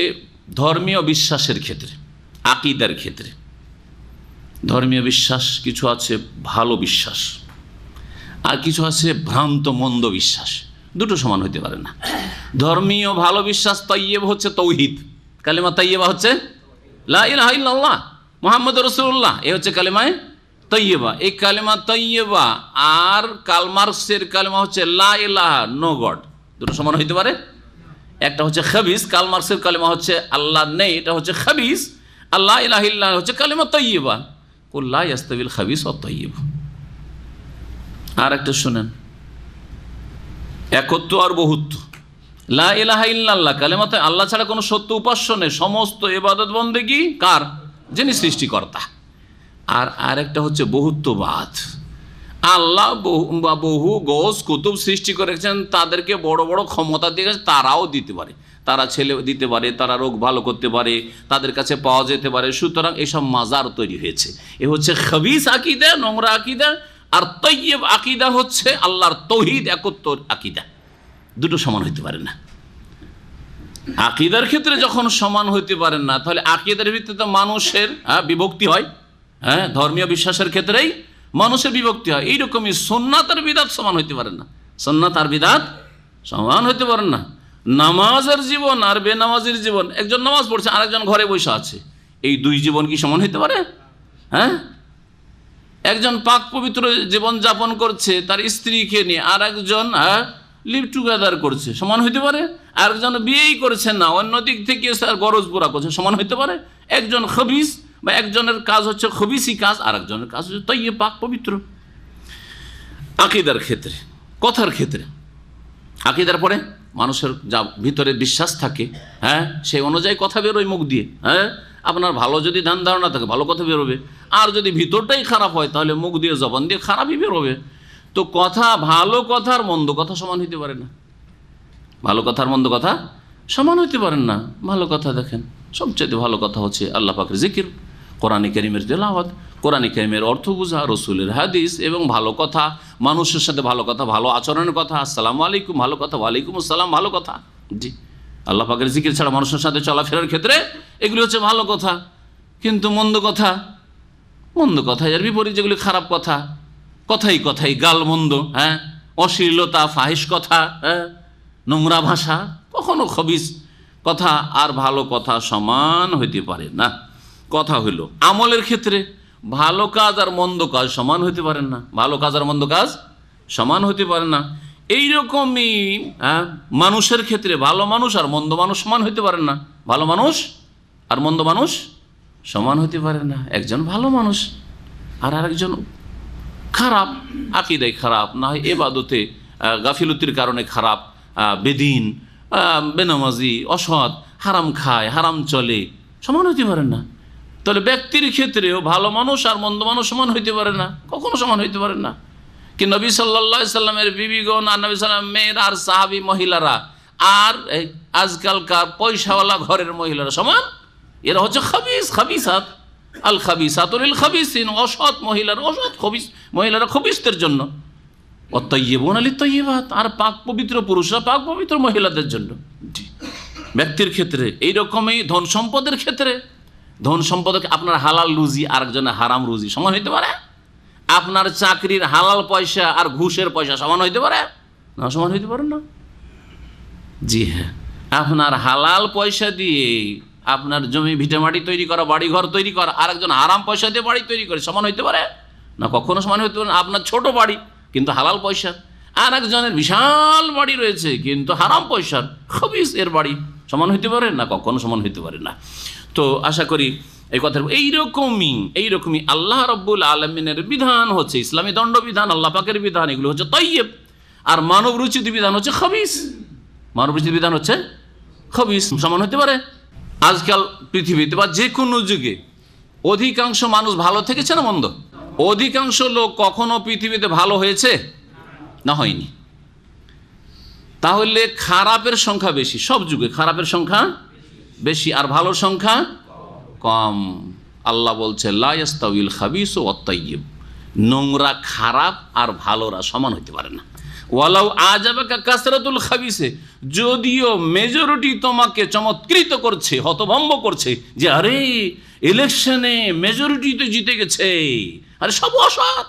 ধর্মীয় বিশ্বাসের ক্ষেত্রে, আকীদার ক্ষেত্রে। ধর্মীয় বিশ্বাস কিছু আছে ভালো বিশ্বাস, আর কিছু আছে ভ্রান্ত মন্দ বিশ্বাস, দুটো সমান হতে পারে না। ধর্মীয় ভালো বিশ্বাস তৈয়ব হচ্ছে তৌহিদ, কালিমা তৈয়বা হচ্ছে লা ইলাহা ইল্লাল্লাহ মুহাম্মাদুর রাসূলুল্লাহ, এই হচ্ছে কালিমায়ে তৈয়বা। এই কালিমা তৈয়বা আর কার্ল মার্কসের কালিমা হচ্ছে লা ইলাহা, নো গড, দুটো সমান হইতে পারে? একটা হচ্ছে খাবিস, কার্ল মার্কসের কালিমা হচ্ছে আল্লাহ নেই, এটা হচ্ছে খাবিস। আল্লাহ ইলাহা ইল্লাল্লাহ হচ্ছে কালিমা তৈয়বা। কুল লা ইয়াস্তাবিল খাবিস ওয়াত তাইয়্যিব। আর একটা শুনেন, একত্ব আর বহুত্ব। লা ইলাহা ইল্লাল্লাহ কালেমাতে আল্লাহ ছাড়া কোনো সত্য উপাস্য নেই, সমস্ত ইবাদত বন্দেগী কার? যিনি সৃষ্টিকর্তা। আর আরেকটা হচ্ছে বহুত্ববাদ। আল্লাহ বহু গোস কুতুব সৃষ্টি করেছেন, তাদেরকে বড় বড় ক্ষমতা দিয়ে গেছে, তারাও দিতে পারে, তারা ছেলে দিতে পারে, তারা রোগ ভালো করতে পারে, তাদের কাছে পাওয়া যেতে পারে। সুতরাং এসব মাজার তৈরি হয়েছে। এ হচ্ছে খাবিস আকীদা, নোংরা আকীদা। আর তৈয়ব আকীদা হচ্ছে আল্লাহর তৌহিদ, একত্ব আকীদা। দুটো সমান হইতে পারে না। আকীদার ক্ষেত্রে যখন সমান হইতে পারেন না, তাহলে আকীদার ভিত্তিতে মানুষের বিভক্তি হয়। ধর্মীয় বিশ্বাসের ক্ষেত্রেই মানুষের বিভক্তি হয়। এইরকমই সুন্নাত আর বিদাত সমান হইতে পারেন না। সুন্নাত আর বিদাত সমান হইতে পারেন না। নামাজের জীবন আর বেনামাজির জীবন, একজন নামাজ পড়ছে, আরেকজন ঘরে বসে আছে, এই দুই জীবন কি সমান হইতে পারে? একজন পাক পবিত্র জীবন যাপন করছে তার স্ত্রীকে নিয়ে, আর একজন লিভ টুগেদার করছে, সমান হইতে পারে? আরেকজন বিয়েই করছে না, অন্য দিক থেকে গরজ পুরা করছে, সমান হইতে পারে? একজন খাবিস, বা একজনের কাজ হচ্ছে খবিসি কাজ, আর একজনের কাজ হচ্ছে তৈয়ব পাক পবিত্র। আকীদার ক্ষেত্রে, কথার ক্ষেত্রে, আকীদার পরে মানুষের যা ভিতরে বিশ্বাস থাকে, হ্যাঁ, সেই অনুযায়ী কথা বেরোয় মুখ দিয়ে। হ্যাঁ, আপনার ভালো যদি ধ্যান ধারণা থাকে ভালো কথা বেরোবে, আর যদি ভিতরটাই খারাপ হয় তাহলে মুখ দিয়ে জবান দিয়ে খারাপই বেরোবে। তো কথা, ভালো কথার মন্দ কথা সমান হইতে পারে না। ভালো কথার মন্দ কথা সমান হইতে পারেন না। ভালো কথা দেখেন, সবচেয়ে ভালো কথা হচ্ছে আল্লাহ পাকের জিকির, কোরআন কারীমের তেলাওয়াত, কোরআন কারীমের অর্থ বোঝা, রসুলের হাদিস, এবং ভালো কথা, মানুষের সাথে ভালো কথা, ভালো আচরণের কথা, আসসালামু আলাইকুম ভালো কথা, ওয়ালাইকুম আসসালাম ভালো কথা। জি, আল্লাহ পাকের জিকির ছাড়া মানুষের সাথে চলাফেরার ক্ষেত্রে এগুলি হচ্ছে ভালো কথা। কিন্তু মন্দ কথা, মন্দ কথা এর বিপরীত যেগুলি খারাপ কথা, কথাই কথাই গাল মন্দ, হ্যাঁ, অশ্লীলতা, ফাহিশ কথা, হ্যাঁ, নোংরা ভাষা, কখনো খবিস কথা আর ভালো কথা সমান হইতে পারে না। কথা হইল আমলের ক্ষেত্রে ভালো কাজ আর মন্দ কাজ সমান হইতে পারেন না। ভালো কাজ আর মন্দ কাজ সমান হইতে পারে না। এইরকমই মানুষের ক্ষেত্রে ভালো মানুষ আর মন্দ মানুষ সমান হইতে পারেন না। ভালো মানুষ আর মন্দ মানুষ সমান হইতে পারে না। একজন ভালো মানুষ আর আরেকজন খারাপ, আকীদায় খারাপ, না হয় এবাদতে গাফিলতির কারণে খারাপ, বেদিন, বেনামাজি, অসৎ, হারাম খায়, হারাম চলে, সমান হইতে পারেন না। তাহলে ব্যক্তির ক্ষেত্রেও ভালো মানুষ আর মন্দ মানুষ সমান হইতে পারে না, কখনো সমান হইতে পারে না। কি নবী সাল্লাল্লাহু আলাইহি সাল্লামের বিবিগণ আর নবী সাল্লাম মেয়ের আর সাহাবী মহিলারা আর আজকালকার পয়সাওয়ালা ঘরের মহিলারা সমান? এরা হচ্ছে খাবিস, খাবিসাত, আল খাবিসাতু লিল খাবিসিন, অসৎ মহিলার, অসৎ খবিস মহিলারা খবিসদের জন্য, অত্তাইয়িবুনা লিত-তাইয়্যিবাত, আর পাক পবিত্র পুরুষরা পাক পবিত্র মহিলাদের জন্য। ব্যক্তির ক্ষেত্রে এইরকমই, ধন সম্পদের ক্ষেত্রে, ধন সম্পদকে আপনার হালাল রুজি আর একজনের হারাম রুজি সমান হইতে পারে? আপনার চাকরির হালাল পয়সা আর ঘুষের পয়সা সমান হইতে পারে না? সমান হইতে পারে না। জি হ্যাঁ, আপনার হালাল পয়সা দিয়ে আপনার জমি ভিটেমাটি তৈরি করা, বাড়ি ঘর তৈরি করা, আর একজন হারাম পয়সা দিয়ে বাড়ি তৈরি করে সমান হইতে পারে না? কখনো সমান হইতে পারে না। আপনার ছোট বাড়ি কিন্তু হালাল পয়সা, আর একজনের বিশাল বাড়ি রয়েছে কিন্তু হারাম পয়সার, খবিস এর বাড়ি, সমান হইতে পারে না? কখনো সমান হইতে পারে না। তো আশা করি এই কথা এইরকমই আল্লাহ রাব্বুল আলামিনের বিধান হচ্ছে ইসলামী দণ্ডবিধান, আল্লাহ পাকের বিধান, এগুলো হচ্ছে তাইয়্যিব, আর মানব রচিত বিধান হচ্ছে খবিস। মানব রচিত বিধান হচ্ছে খবিস, সমান হতে পারে? আজকাল পৃথিবীতে বা যে কোনো যুগে অধিকাংশ মানুষ ভালো থেকেছে না মন্দ? অধিকাংশ লোক কখনো পৃথিবীতে ভালো হয়েছে না হয়নি? তাহলে খারাপের সংখ্যা বেশি, সব যুগে খারাপের সংখ্যা বেশি আর ভালোর সংখ্যা কম। আল্লাহ বলছে লা ইয়াস্তাউইল খাবিসু ওয়াত তাইয়্যিব, নোংরা খারাপ আর ভালোরা সমান হইতে পারে না। ওয়ালাউ আজাবাকা কাসরাতুল খাবিসে, যদিও মেজরিটি তোমাকে চমৎকৃত করছে, হতভম্ব করছে, যে আরে ইলেকশনে মেজরিটি তো জিতে গেছে, আরে সব অসৎ।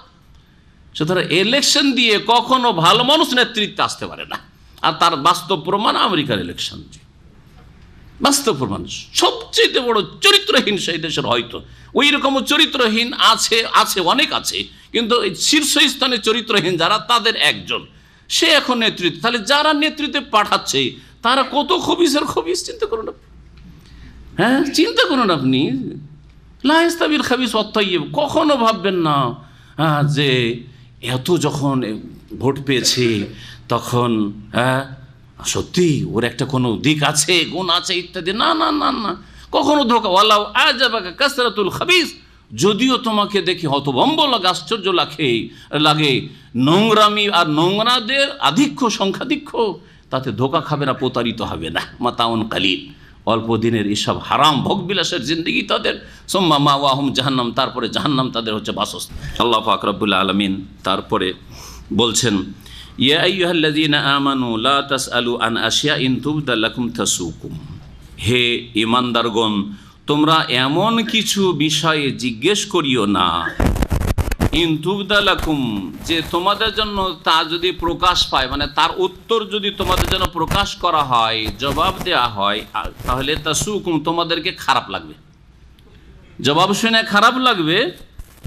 সুতরাং ইলেকশন দিয়ে কখনো ভালো মানুষ নেতৃত্বে আসতে পারে না। আর তার বাস্তব প্রমাণ আমেরিকার ইলেকশন, বাস্তব প্রমাণ। সবচেয়ে বড় চরিত্রহীন সেই দেশের, হয়তো ওই রকম চরিত্রহীন আছে অনেক আছে, কিন্তু শীর্ষস্থানে চরিত্রহীন যারা, তাদের একজন, সে এখন নেতৃত্ব। তাহলে যারা নেতৃত্বে পাঠাচ্ছে তারা কত খবিসের খবিস, চিন্তা করুন। হ্যাঁ, চিন্তা করুন আপনি। লা ইয়াস্তাবিল খাবিস ওয়াত তাইয়্যিব, কখনো ভাববেন না যে এত যখন ভোট পেয়েছে তখন সত্যি ওর একটা কোনো দিক আছে, গুণ আছে ইত্যাদি। না না না না, কখনো ধোকা। ওয়ালাউ আজাবাকা কাসরাতুল খাবিস, যদিও তোমাকে দেখে হতভম্ব লাগে, আশ্চর্য লাগে নোংরামি আর নোংরাদের আধিক্য, সংখ্যাধিক্য, তাতে ধোকা খাবে না, প্রতারিত হবে না। মাতাউন কালিল, অল্প দিনের এসব হারাম ভোগবিলাসের জিন্দগি তাদের, সুম্মা মাওয়াহুম জাহান্নাম, তারপরে জাহান্নাম তাদের হচ্ছে বাসস্থান। আল্লাহ পাক রব্বুল আলামিন তারপরে বলছেন ইয়া আইয়ুহাল্লাযীনা আমানু লা তাসআলু আন আশিয়াইন তুবদা লাকুম তাসুকুম, হে ঈমানদারগণ, তোমরা এমন কিছু বিষয়ে জিজ্ঞেস করিও না, ইন তুবদা লাকুম, যে তোমাদের জন্য তা যদি প্রকাশ পায়, মানে তার উত্তর যদি তোমাদের জন্য প্রকাশ করা হয়, জবাব দেওয়া হয়, তাহলে তাসুকুম, তোমাদেরকে খারাপ লাগবে। জবাব শুনে খারাপ লাগবে,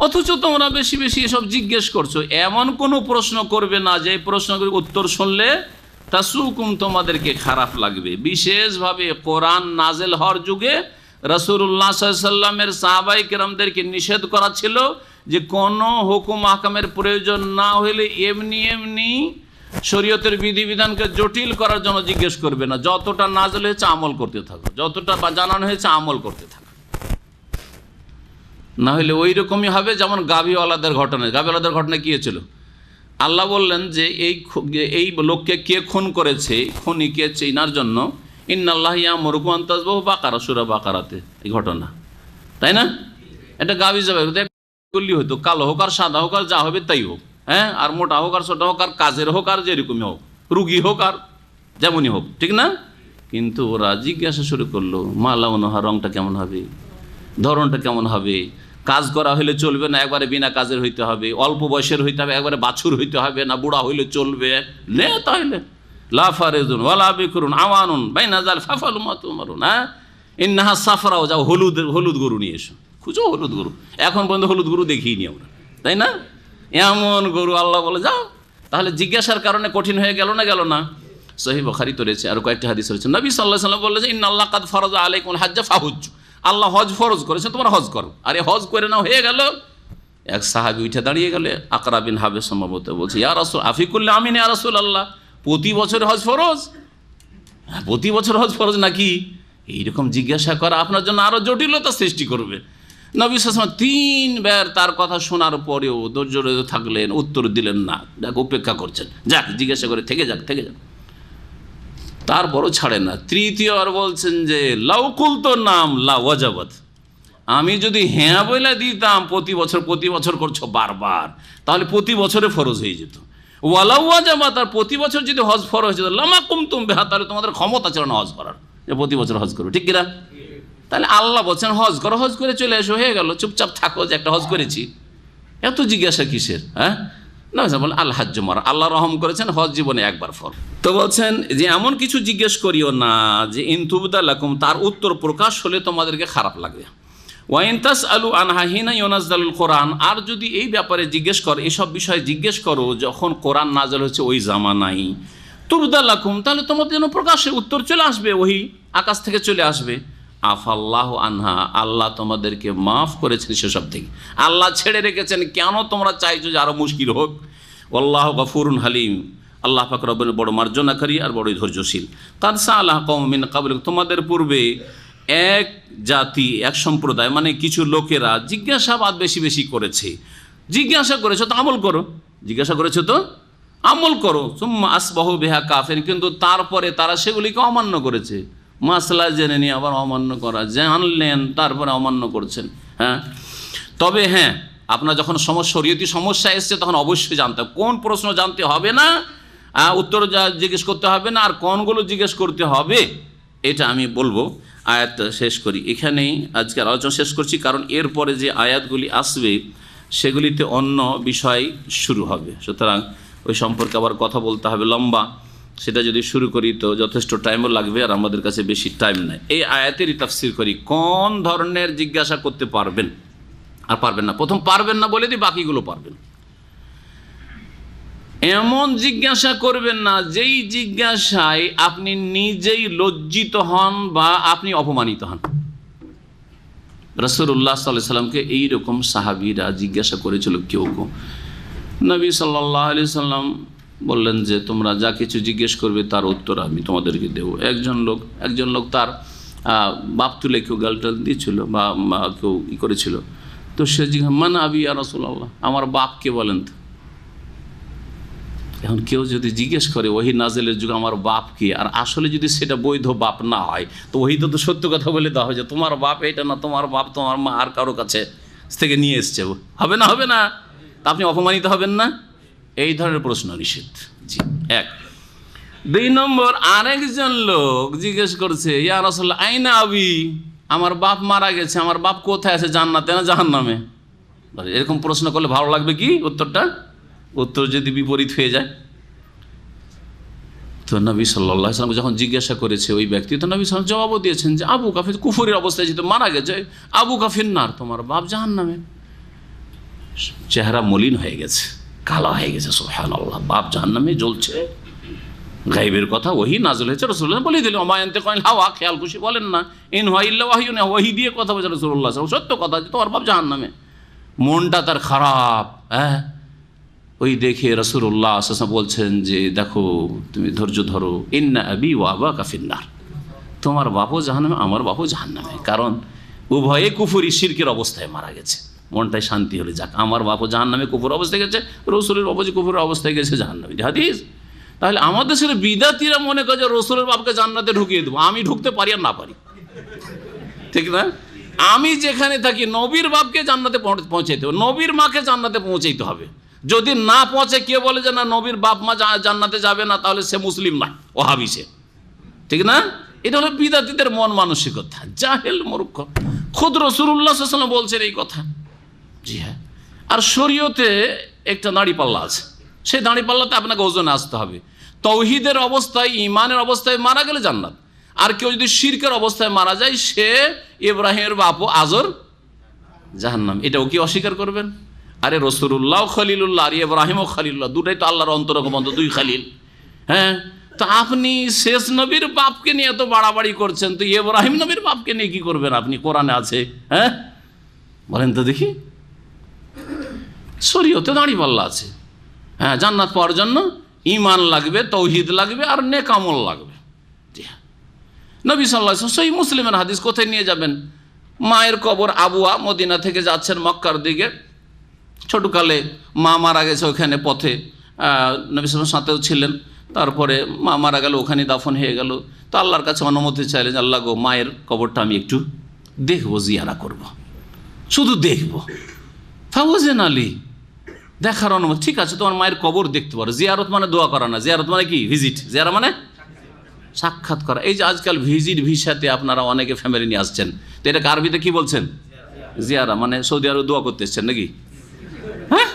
অথচ তোমরা বেশি বেশি এসব জিজ্ঞেস করছো। এমন কোনো প্রশ্ন করবে না যে প্রশ্নগুলির উত্তর শুনলে তাসুকুম, তোমাদেরকে খারাপ লাগবে। বিশেষভাবে কোরআন নাজেল হওয়ার যুগে রাসূলুল্লাহ সাল্লাল্লাহু আলাইহি ওয়াসাল্লামের সাহাবায়ে কেরামদেরকে নিষেধ করা ছিল যে কোনো হুকুম আহকামের প্রয়োজন না হলে এমনি এমনি শরীয়তের বিধিবিধানকে জটিল করার জন্য জিজ্ঞেস করবে না, যতটা নাজেল হয়েছে আমল করতে থাকো, যতটা জানানো হয়েছে আমল করতে থাকো। না হলে ওই রকমই হবে যেমন গাভীওয়ালাদের ঘটনা কি হয়েছিল? আল্লাহ বললেন যে এই লোককে কে খুন করেছে, খুনিকে চেনার জন্য ইন্নাল্লাহ ইয়ামুরুকুম আন তাযবাহু বাকারা, সূরা বাকারাতে এই ঘটনা, তাই না? এটা গাভী যাবে করলি হয়তো, কালো হোক আর সাদা হোক আর যা হবে তাই হোক, হ্যাঁ, আর মোটা হোক আর ছোটা হোক আর কাজের হোক আর যেরকমই হোক, রুগী হোক আর যেমনই হোক, ঠিক না? কিন্তু ওরা জিজ্ঞাসা শুরু করলো মালা অনুহা, রংটা কেমন হবে, ধরনটা কেমন হবে, কাজ করা হইলে চলবে না একবারে বিনা কাজের হইতে হবে, অল্প বয়সের হইতে হবে, একবারে বাছুর হইতে হবে না, বুড়া হইলে চলবে নে, তাহলে লা ফারিজুন ওয়ালা বিকরুন আওয়ানুন বাইনা যাল ফাফালু মা তুমারুন, হ্যাঁ, ইন্নাহা সাফরাও, যাও হলুদ গরু নিয়ে এসো, খুঁজো হলুদ গরু, এখন পর্যন্ত হলুদ গরু দেখিনি আমরা, তাই না? এমন গরু আল্লাহ বলে যাও। তাহলে জিজ্ঞাসার কারণে কঠিন হয়ে গেল না? সহিহ বুখারীতে রয়েছে, আর কয়েকটি হাদিস রয়েছে, নবী সাল্লাল্লাহু আলাইহি ওয়াসাল্লাম বললেন যে ইন্নাল্লাহ কাদ ফারাজা আলাইকুমুল হাজ্জা ফাহুজ্জু, আল্লাহ হজ ফরজ করেছেন, তোমরা হজ করো। আরে হজ করে নাও, হয়ে গেল। এক সাহাবী উঠে দাঁড়িয়ে গেলে, আকরা বিন হাবেস সম্ভবত, বলছে ইয়া রাসূল আফিকুল্লি আমিন ইয়া রাসূলুল্লাহ, প্রতি বছর হজ ফরজ? প্রতি বছর হজ ফরজ নাকি? এইরকম জিজ্ঞাসা করা আপনার জন্য আরো জটিলতা সৃষ্টি করবে। নবী সাল্লাল্লাহু আলাইহি ওয়াসাল্লাম 3 বার তার কথা শোনার পরেও ধৈর্য থাকলেন, উত্তর দিলেন না, যাক উপেক্ষা করছেন, যাক জিজ্ঞাসা করে থেকে যাক। তারপরও ছাড়েন না। তৃতীয়বার বলছেন যে লাউকুল তো নাম লা ওয়াজাবাত, আমি যদি হ্যাঁ বলে দিতাম প্রতি বছর করছো বারবার, তাহলে প্রতি বছরে ফরজ হয়ে যেত। ওয়ালাউ ওয়াজাবাত, আর প্রতি বছর যদি হজ ফরজ হয়ে যেত লামা কুমতুম বিহা, তাহলে তোমাদের ক্ষমতা ছিল না হজ করার, যে প্রতি বছর হজ করো, ঠিক কিনা? তাহলে আল্লাহ বলছেন হজ করো, হজ করে চলে এসো, হয়ে গেল, চুপচাপ থাকো যে একটা হজ করেছি, এত জিজ্ঞাসা কিসের? হ্যাঁ, না বলেন আল হাজ্জু মাররা, আল্লাহ রহম করেছেন হজ জীবনে একবার ফরজ। তো বলছেন যে এমন কিছু জিজ্ঞেস করিও না যে ইন তুবদা লাকুম, তার উত্তর প্রকাশ হলে তোমাদেরকে খারাপ লাগবে। ওয়াইন তাসআলু আনহা হিনা ইউনাজ্জালুল কোরআন, আর যদি এই ব্যাপারে জিজ্ঞেস করো, এসব বিষয়ে জিজ্ঞেস করো যখন কোরআন নাযিল হচ্ছে ওই জামানায়, তুবদা লাকুম, তাহলে তোমাদের জন্য প্রকাশ্যে উত্তর চলে আসবে, ওহী আকাশ থেকে চলে আসবে। আফাল্লাহু আনহা, আল্লাহ তোমাদেরকে মাফ করেছেন সেসব থেকে, আল্লাহ ছেড়ে রেখেছেন, কেন তোমরা চাইছো যে আরো মুশকিল হোক? আল্লাহু গফুরুন হালিম, আল্লাহ পাক রব্বুল বড় মার্জনাকারী আর বড়ই ধৈর্যশীল। কাদ সাআলাহা কওমুম মিন ক্বাবলিকুম, তোমাদের পূর্বে এক জাতি, এক সম্প্রদায়, মানে কিছু লোকেরা জিজ্ঞাসাবাদ বেশি করেছে। জিজ্ঞাসা করেছো তো আমল করো, সুম্মা আসবাহু বিহা কাফির, কিন্তু তারপরে তারা সেগুলিকে অমান্য করেছে। মাসলা জেনে নিয়ে আবার অমান্য করা, জানলেন তারপরে অমান্য করছেন। হ্যাঁ, তবে হ্যাঁ, আপনার যখন শরীয়তি সমস্যা এসছে তখন অবশ্যই জানতে হবে, কোন প্রশ্ন জানতে হবে না, উত্তর জিজ্ঞেস করতে হবে না, আর কোনগুলো জিজ্ঞেস করতে হবে, এটা আমি বলবো। আয়াত শেষ করি এখানেই, আজকের আলোচনা শেষ করছি, কারণ এরপরে যে আয়াতগুলি আসবে সেগুলিতে অন্য বিষয় শুরু হবে, সুতরাং ওই সম্পর্কে আবার কথা বলতে হবে লম্বা, সেটা যদি শুরু করি তো যথেষ্ট টাইমও লাগবে, আর আমাদের কাছে বেশি টাইম নাই। এই আয়াতেরই তাফসীর করি, কোন ধরনের জিজ্ঞাসা করতে পারবেন আর পারবেন না। প্রথম পারবেন না বলে দিই, বাকিগুলো পারবেন। এমন জিজ্ঞাসা করবেন না যেই জিজ্ঞাসায় আপনি নিজেই লজ্জিত হন বা আপনি অপমানিত হন। রাসূলুল্লাহ সাল্লাল্লাহু আলাইহি সাল্লামকে এইরকম সাহাবীরা জিজ্ঞাসা করেছিল কেউ। নবী সাল্লাল্লাহু আলাইহি সাল্লাম বললেন যে তোমরা যা কিছু জিজ্ঞেস করবে তার উত্তর আমি তোমাদেরকে দেব। একজন লোক তার বাপ তুলে কেউ গালটাল দিয়েছিল বা কেউ করেছিল, তো সে জিজ্ঞাসা মান আবি ইয়া রাসূলুল্লাহ, আমার বাপকে বলেন তো। এখন কেউ যদি জিজ্ঞেস করে ওহী নাজিলের যুগে আমার বাপ কি, আর আসলে যদি সেটা বৈধ বাপ না হয়, তো ওহী তো সত্য কথা বলে দেওয়া হয় যে তোমার বাপ এটা না, তোমার বাপ তোমার মা আর কারো কাছে থেকে নিয়ে এসছে, হবে না, তা আপনি অপমানিত হবেন না? এই ধরনের প্রশ্ন নিষেধ। জি, 1। 2 নম্বর, আরেকজন লোক জিজ্ঞেস করছে ইয়া রাসূলুল্লাহ আইনা আবি, আমার বাপ মারা গেছে, আমার বাপ কোথায় আছে, জান্নাতে না জাহান্নামে? এরকম প্রশ্ন করলে ভালো লাগবে কি উত্তর যদি বিপরীত হয়ে যায়? তো নবী সাল্লাল্লাহু আলাইহি ওয়াসাল্লাম যখন জিজ্ঞাসা করেছে ওই ব্যক্তি, তো নবী সাল্লাল্লাহু আলাইহি ওয়াসাল্লাম জবাবও দিয়েছেন যে আবু কাফির, কুফরের অবস্থায় যেহেতু মারা গেছে, আবু কাফির নার, তোমার বাপ জাহান্নামে। চেহারা মলিন হয়ে গেছে, কালো হয়ে গেছে, সুবহানাল্লাহ, বাপ জাহান্নামে জ্বলছে। গাইবের কথা ওহি নাযিল হয়েছে, রাসূলুল্লাহ বলে দিলেন ওমা ইয়ানতিকু আনিল হাওয়া, খেয়াল খুশি বলেন না, ইন হুয়া ইল্লা ওয়াহয়ুন, ওহি দিয়ে কথা বলছে রাসূলুল্লাহ, সত্য কথা যে তোমার বাপ জাহান্নামে। মনটা তার খারাপ। হ্যাঁ, ওই দেখে রাসূলুল্লাহ সাল্লাল্লাহু আলাইহি ওয়াসাল্লাম বলছেন যে দেখো তুমি ধৈর্য ধরো, ইন্না আবি ওয়া আবাকা ফিন্নার, তোমার বাপও জাহান্নামে আমার বাপও জাহান্নামে। কারণ উভয়ে কুফরি শিরকের অবস্থায় মারা গেছে। মনটাই শান্তি হলে যাক, আমার বাপও জাহান্নামে কুফর অবস্থায় গেছে, রসুলের বাপও যে কুফরের অবস্থায় গেছে জাহান্নামে। হাদিস। তাহলে আমাদের দেশের বিদাতিরা মনে করে যে রসুলের বাপকে জান্নাতে ঢুকিয়ে দেবো, আমি ঢুকতে পারি আর না পারি, ঠিক না? আমি যেখানে থাকি নবীর বাপকে জান্নাতে পৌঁছাইতে হবে, নবীর মাকে জান্নাতে পৌঁছাইতে হবে। যদি না পৌঁছে, কে বলে যে না নবীর বাপ মা জান্নাতে যাবে না, তাহলে সে মুসলিম নয়, ওহাবি সে, ঠিক না? এটা হলো বিদাতিদের মন মানসিকতা, জাহেল মূর্খ। খুদ রাসূলুল্লাহ সাল্লাল্লাহু আলাইহি ওয়াসাল্লাম বলছেন এই কথা। জি হ্যাঁ। আর শরীয়তে একটা দাঁড়িপাল্লা আছে, সেই দাঁড়িপাল্লাতে আপনাকে ওজনে আসতে হবে। তৌহিদের অবস্থায়, ঈমানের অবস্থায় মারা গেলে জান্নাত। আর কেউ যদি শিরকের অবস্থায় মারা যায়, সে ইব্রাহিমের বাপও আজর জাহান্নাম। এটাও কি অস্বীকার করবেন? আরে রাসূলুল্লাহ খলিলুল্লাহ আর ইব্রাহিমও খলিলুল্লাহ, দুটাই তো আল্লাহর অন্তরঙ্গ বন্ধু, দুই খলিল। হ্যাঁ, তো আপনি শেষ নবীর বাপকে নিয়ে এত বাড়াবাড়ি করছেন, তো ইব্রাহিম নবীর বাপকে নিয়ে কি করবেন আপনি? কোরআনে আছে। হ্যাঁ, বলেন তো দেখি। শরীয়তে দাঁড়িপাল্লা আছে। হ্যাঁ, জান্নাত পাওয়ার জন্য ঈমান লাগবে, তৌহিদ লাগবে, আর নেক আমল লাগবে। জি হ্যাঁ। নবী সাল্লাল্লাহু আলাইহি ওয়াসাল্লাম সহিহ মুসলিমের হাদিস, কোথায় নিয়ে যাবেন? মায়ের কবর আবুয়া, মদিনা থেকে যাচ্ছেন মক্কার দিকে, ছোটকালে মা মারা গেছে ওখানে পথে, নবী সাল্লাল্লাহু আলাইহি ওয়াসাল্লাম সাথেও ছিলেন। তারপরে মা মারা গেল, ওখানে দাফন হয়ে গেল। তো আল্লাহর কাছে অনুমতি চাইলেন, আল্লাহ গো মায়ের কবরটা আমি একটু দেখবো, জিয়ারা করব, শুধু দেখবো। ফাওজেন আলী, দেখার অনুমতি, ঠিক আছে তোমার মায়ের কবর দেখতে পারো। জিয়ারত মানে দোয়া করা না, জিয়ারত মানে কি? ভিজিট। জিয়ারা মানে সাক্ষাৎ করা। এই যে আজকাল ভিজিট ভিসাতে আপনারা অনেকে ফ্যামিলি নিয়ে আসছেন, তো এটাকে আরবিতে কি বলছেন? জিয়ারা। মানে সৌদি আরবে দোয়া করতে এসছেন নাকি? হ্যাঁ,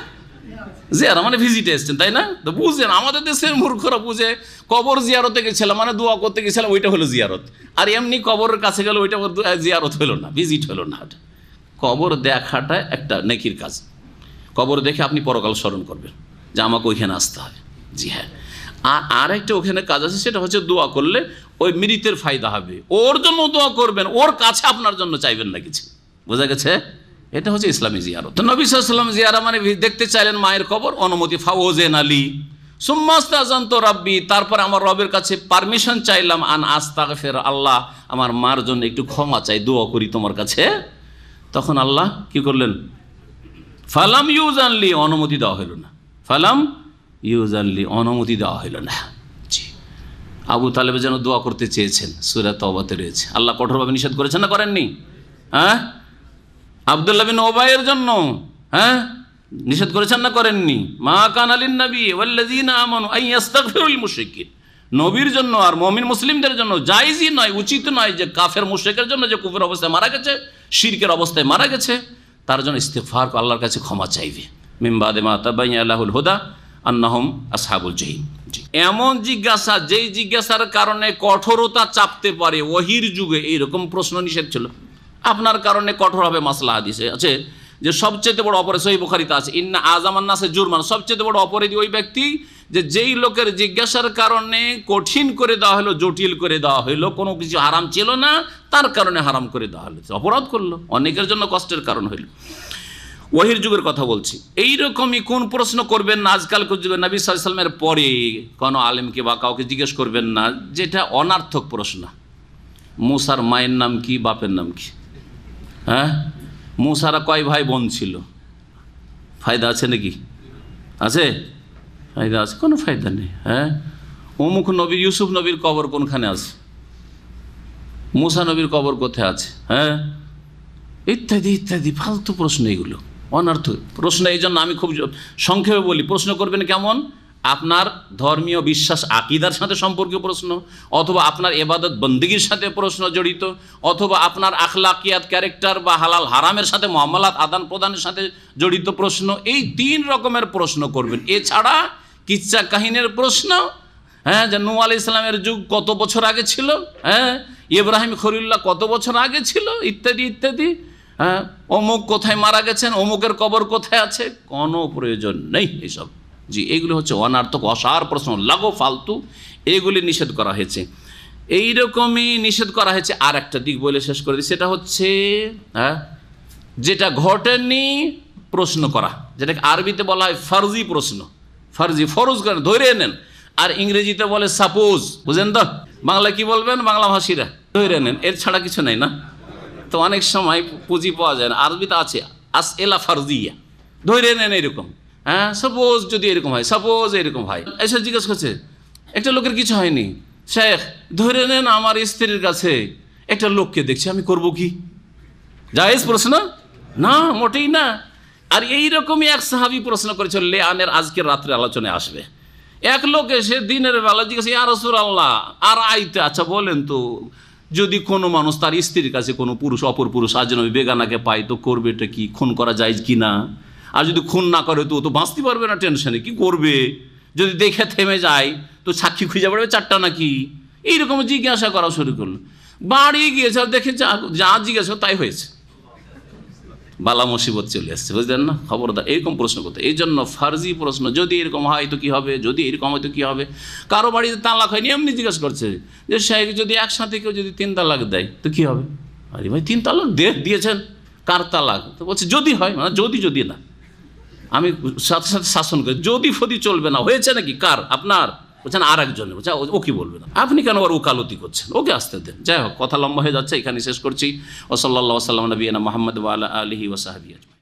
জিয়ারা মানে ভিজিটে এসছেন, তাই না? তো বুঝছেন, আমাদের দেশের মূর্খরা বুঝে কবর জিয়ারতে গেছিলাম মানে দোয়া করতে গেছিলাম, ওইটা হলো জিয়ারত। আর এমনি কবরের কাছে গেলে ওইটা জিয়ারত হলো না, ভিজিট হলো না। কবর দেখাটা একটা নেকির কাজ। কবর দেখে আপনি পরকাল স্মরণ করবেন যে আমাকে ওইখানে আসতে হবে। জি হ্যাঁ। আর একটা ওখানে কাজ আছে, সেটা হচ্ছে দোয়া করলে ওই মৃতের ফায়দা হবে, ওর জন্য দোয়া করবেন, ওর কাছে আপনার জন্য চাইবেন না কিছু। বোঝা গেছে? এটা হচ্ছে ইসলামী জিয়ারত। তো নবী সাল্লাল্লাহু আলাইহি ওয়াসাল্লাম জিয়ারা মানে দেখতে চাইলেন মায়ের কবর, অনুমতি। ফাওজেন আলী সুম্মা আস্তাযানতু রাব্বি, তারপর আমার রবের কাছে পারমিশন চাইলাম, আন আস্তাগফির, আল্লাহ আমার মার জন্য একটু ক্ষমা চাই, দোয়া করি তোমার কাছে। তখন আল্লাহ কি করলেন? ফালাম ইউজানলি, অনুমতি দেওয়া হইল না। ফালাম ইউজানলি, অনুমতি দেওয়া হইল না। জি। আবু তালেব যেন দোয়া করতে চেয়েছেন, সূরা তাওবাতে রয়েছে। আল্লাহ কঠোরভাবে নিষেধ করেছেন না করেননি? হ্যাঁ, আব্দুল্লাহ বিন উবাইয়ের জন্য, হ্যাঁ, নিষেধ করেছেন না করেননি? মা কানা লিন নবী ওয়াল্লাযীনা আমানু আন ইস্তাগফিরুল মুশরিকিন, নবীর জন্য আর মুমিন মুসলিমদের জন্য জায়েজই নয়, উচিত নয় যে কাফের মুশরিকের জন্য, যে কুফর অবস্থায় মারা গেছে, শিরকের অবস্থায় মারা গেছে, তার জন্য ইস্তিগফার, আল্লাহর কাছে ক্ষমা চাইবে। মিন বাদে মা তাবায়্যানা লাহুল হুদা আন্নাহুম আসহাবুল জাহিম। এমন জিজ্ঞাসা, যেই জিজ্ঞাসার কারণে কঠোরতা চাপতে পারে। ওহির যুগে এইরকম প্রশ্ন নিষেধ ছিল। আপনার কারণে কঠোর হবে। মাসলা হাদিসে আছে যে সবচেয়ে বড় অপরাধ, সহিহ বুখারীতে আছে, ইন্না আযামান নাসি জুরমান, সবচেয়ে বড় অপরাধী ওই ব্যক্তি যে যেই লোকের জিজ্ঞাসার কারণে কঠিন করে দেওয়া হলো, জটিল করে দেওয়া হইলো, কোনো কিছু হারাম ছিল না তার কারণে হারাম করে দেওয়া হলো, অপরাধ করলো, অনেকের জন্য কষ্টের কারণ হইল। ওহির যুগের কথা বলছি। এইরকমই কোন প্রশ্ন করবেন না আজকাল যুগে, নবী সাল্লাল্লাহু আলাইহি ওয়াসাল্লামের পরে কোনো আলেমকে বা কাউকে জিজ্ঞেস করবেন না যেটা অনার্থক প্রশ্ন। মুসার মায়ের নাম কি, বাপের নাম কি? হ্যাঁ, মুসারা কয় ভাই বোন ছিল? ফায়দা আছে নাকি? আছে? ফায়দা আছে? কোনো ফায়দা নেই। হ্যাঁ, অমুক নবী, ইউসুফ নবীর কবর কোনখানে আছে? মুসা নবীর কবর কোথায় আছে? হ্যাঁ, ইত্যাদি ইত্যাদি ফালতু প্রশ্ন, এগুলো অনর্থক প্রশ্ন। এই জন্য আমি খুব সংক্ষেপে বলি, প্রশ্ন করবেন কেমন? আপনার ধর্মীয় বিশ্বাস আকীদার সাথে সম্পর্কিত প্রশ্ন, অথবা আপনার ইবাদত বন্দেগীর সাথে প্রশ্ন জড়িত, অথবা আপনার আখলাকিয়াত, ক্যারেক্টার বা হালাল হারামের সাথে মুআমালাত আদান প্রদানের সাথে জড়িত প্রশ্ন। এই 3 রকমের প্রশ্ন করবেন। এছাড়া কিচ্ছা কাহিনীর প্রশ্ন, হ্যাঁ, যে নূহ আলাইহিস সালামের যুগ কত বছর আগে ছিল, হ্যাঁ, ইব্রাহিম খলিলুল্লাহ কত বছর আগে ছিল, ইত্যাদি ইত্যাদি। হ্যাঁ, অমুক কোথায় মারা গেছেন, অমুকের কবর কোথায় আছে, কোনো প্রয়োজন নেই এসব। জি, এইগুলি হচ্ছে অনার্থক অসার প্রশ্ন, লাগো ফালতু, এইগুলি নিষেধ করা হয়েছে। এইরকমই নিষেধ করা হয়েছে আর একটা দিক বলে শেষ করে দিই, সেটা হচ্ছে যেটা ঘটেনি প্রশ্ন করা, যেটাকে আরবিতে বলা হয় ফার্জি প্রশ্ন। ফার্জি ফরজ করেন, ধরে নেন। আর ইংরেজিতে বলে সাপোজ, বুঝেন তো? বাংলা কি বলবেন বাংলা ভাষীরা? ধরে নেন, এর ছাড়া কিছু নাই না? তো অনেক সময় পুঁজি পাওয়া যায় না, আরবিতে আছে আসএলা ফারজিয়া, ধরে নেন এরকম। সাপোজ যদি এরকম হয়, সাপোজ এরকম হয়, এসে জিজ্ঞেস করছে একটা লোকের কিছু হয়নি, শেখ ধরে নেন আমার স্ত্রীর কাছে একটা লোককে দেখছি, আমি করব কি? জায়েজ প্রশ্ন না? মোটেই না। আর এইরকমই এক সাহাবী প্রশ্ন করেছিল, লেআনের আজকের রাত্রে আলোচনায় আসবে। এক লোক এসে দিনের বেলা জিজ্ঞাসা, ইয়া রাসূলুল্লাহ আর আইতে, আচ্ছা বলেন তো, যদি কোনো মানুষ তার স্ত্রীর কাছে কোনো পুরুষ অপর পুরুষ আজনবী বেগানাকে পায় তো করবে এটা কি, খুন করা যায় কি না? আর যদি খুন না করে তো ও তো বাঁচতে পারবে না, টেনশনে কি করবে? যদি দেখে থেমে যায় তো সাক্ষী খুঁজে পড়বে চারটা নাকি? এইরকম জিজ্ঞাসা করা শুরু করলো। বাড়ি গিয়েছে আর দেখে যা জিজ্ঞাসা তাই হয়েছে, বালা মুসিবত চলে আসছে, বুঝলেন না? খবরদার এরকম প্রশ্ন করতে। এই জন্য ফার্জি প্রশ্ন, যদি এরকম হয় তো কী হবে, যদি এরকম হয় তো কী হবে। কারো বাড়িতে তালাক হয়নি, এমনি জিজ্ঞেস করছে যে শেখ যদি একসাথে কেউ যদি 3 তালাক দেয় তো কী হবে? আরে ভাই 3 তালাক দিয়েছেন, কার তালাক? তো বলছে যদি হয়, মানে যদি না, আমি সাথে সাথে শাসন করি, যদি ফদি চলবে না, হয়েছে নাকি কার? আপনার? বলছেন আর একজনে, বলছে ও কি বলবে না, আপনি কেন আর ওকালতি করছেন, ওকে আসতে দেন। যাই হোক, কথা লম্বা হয়ে যাচ্ছে, এখানে শেষ করছি। ওয়া সাল্লাল্লাহু ওয়া সাল্লাম নবিয়ানা মুহাম্মদ ওয়া আলা আলিহি ওয়া সাহবিহি আজমাইন।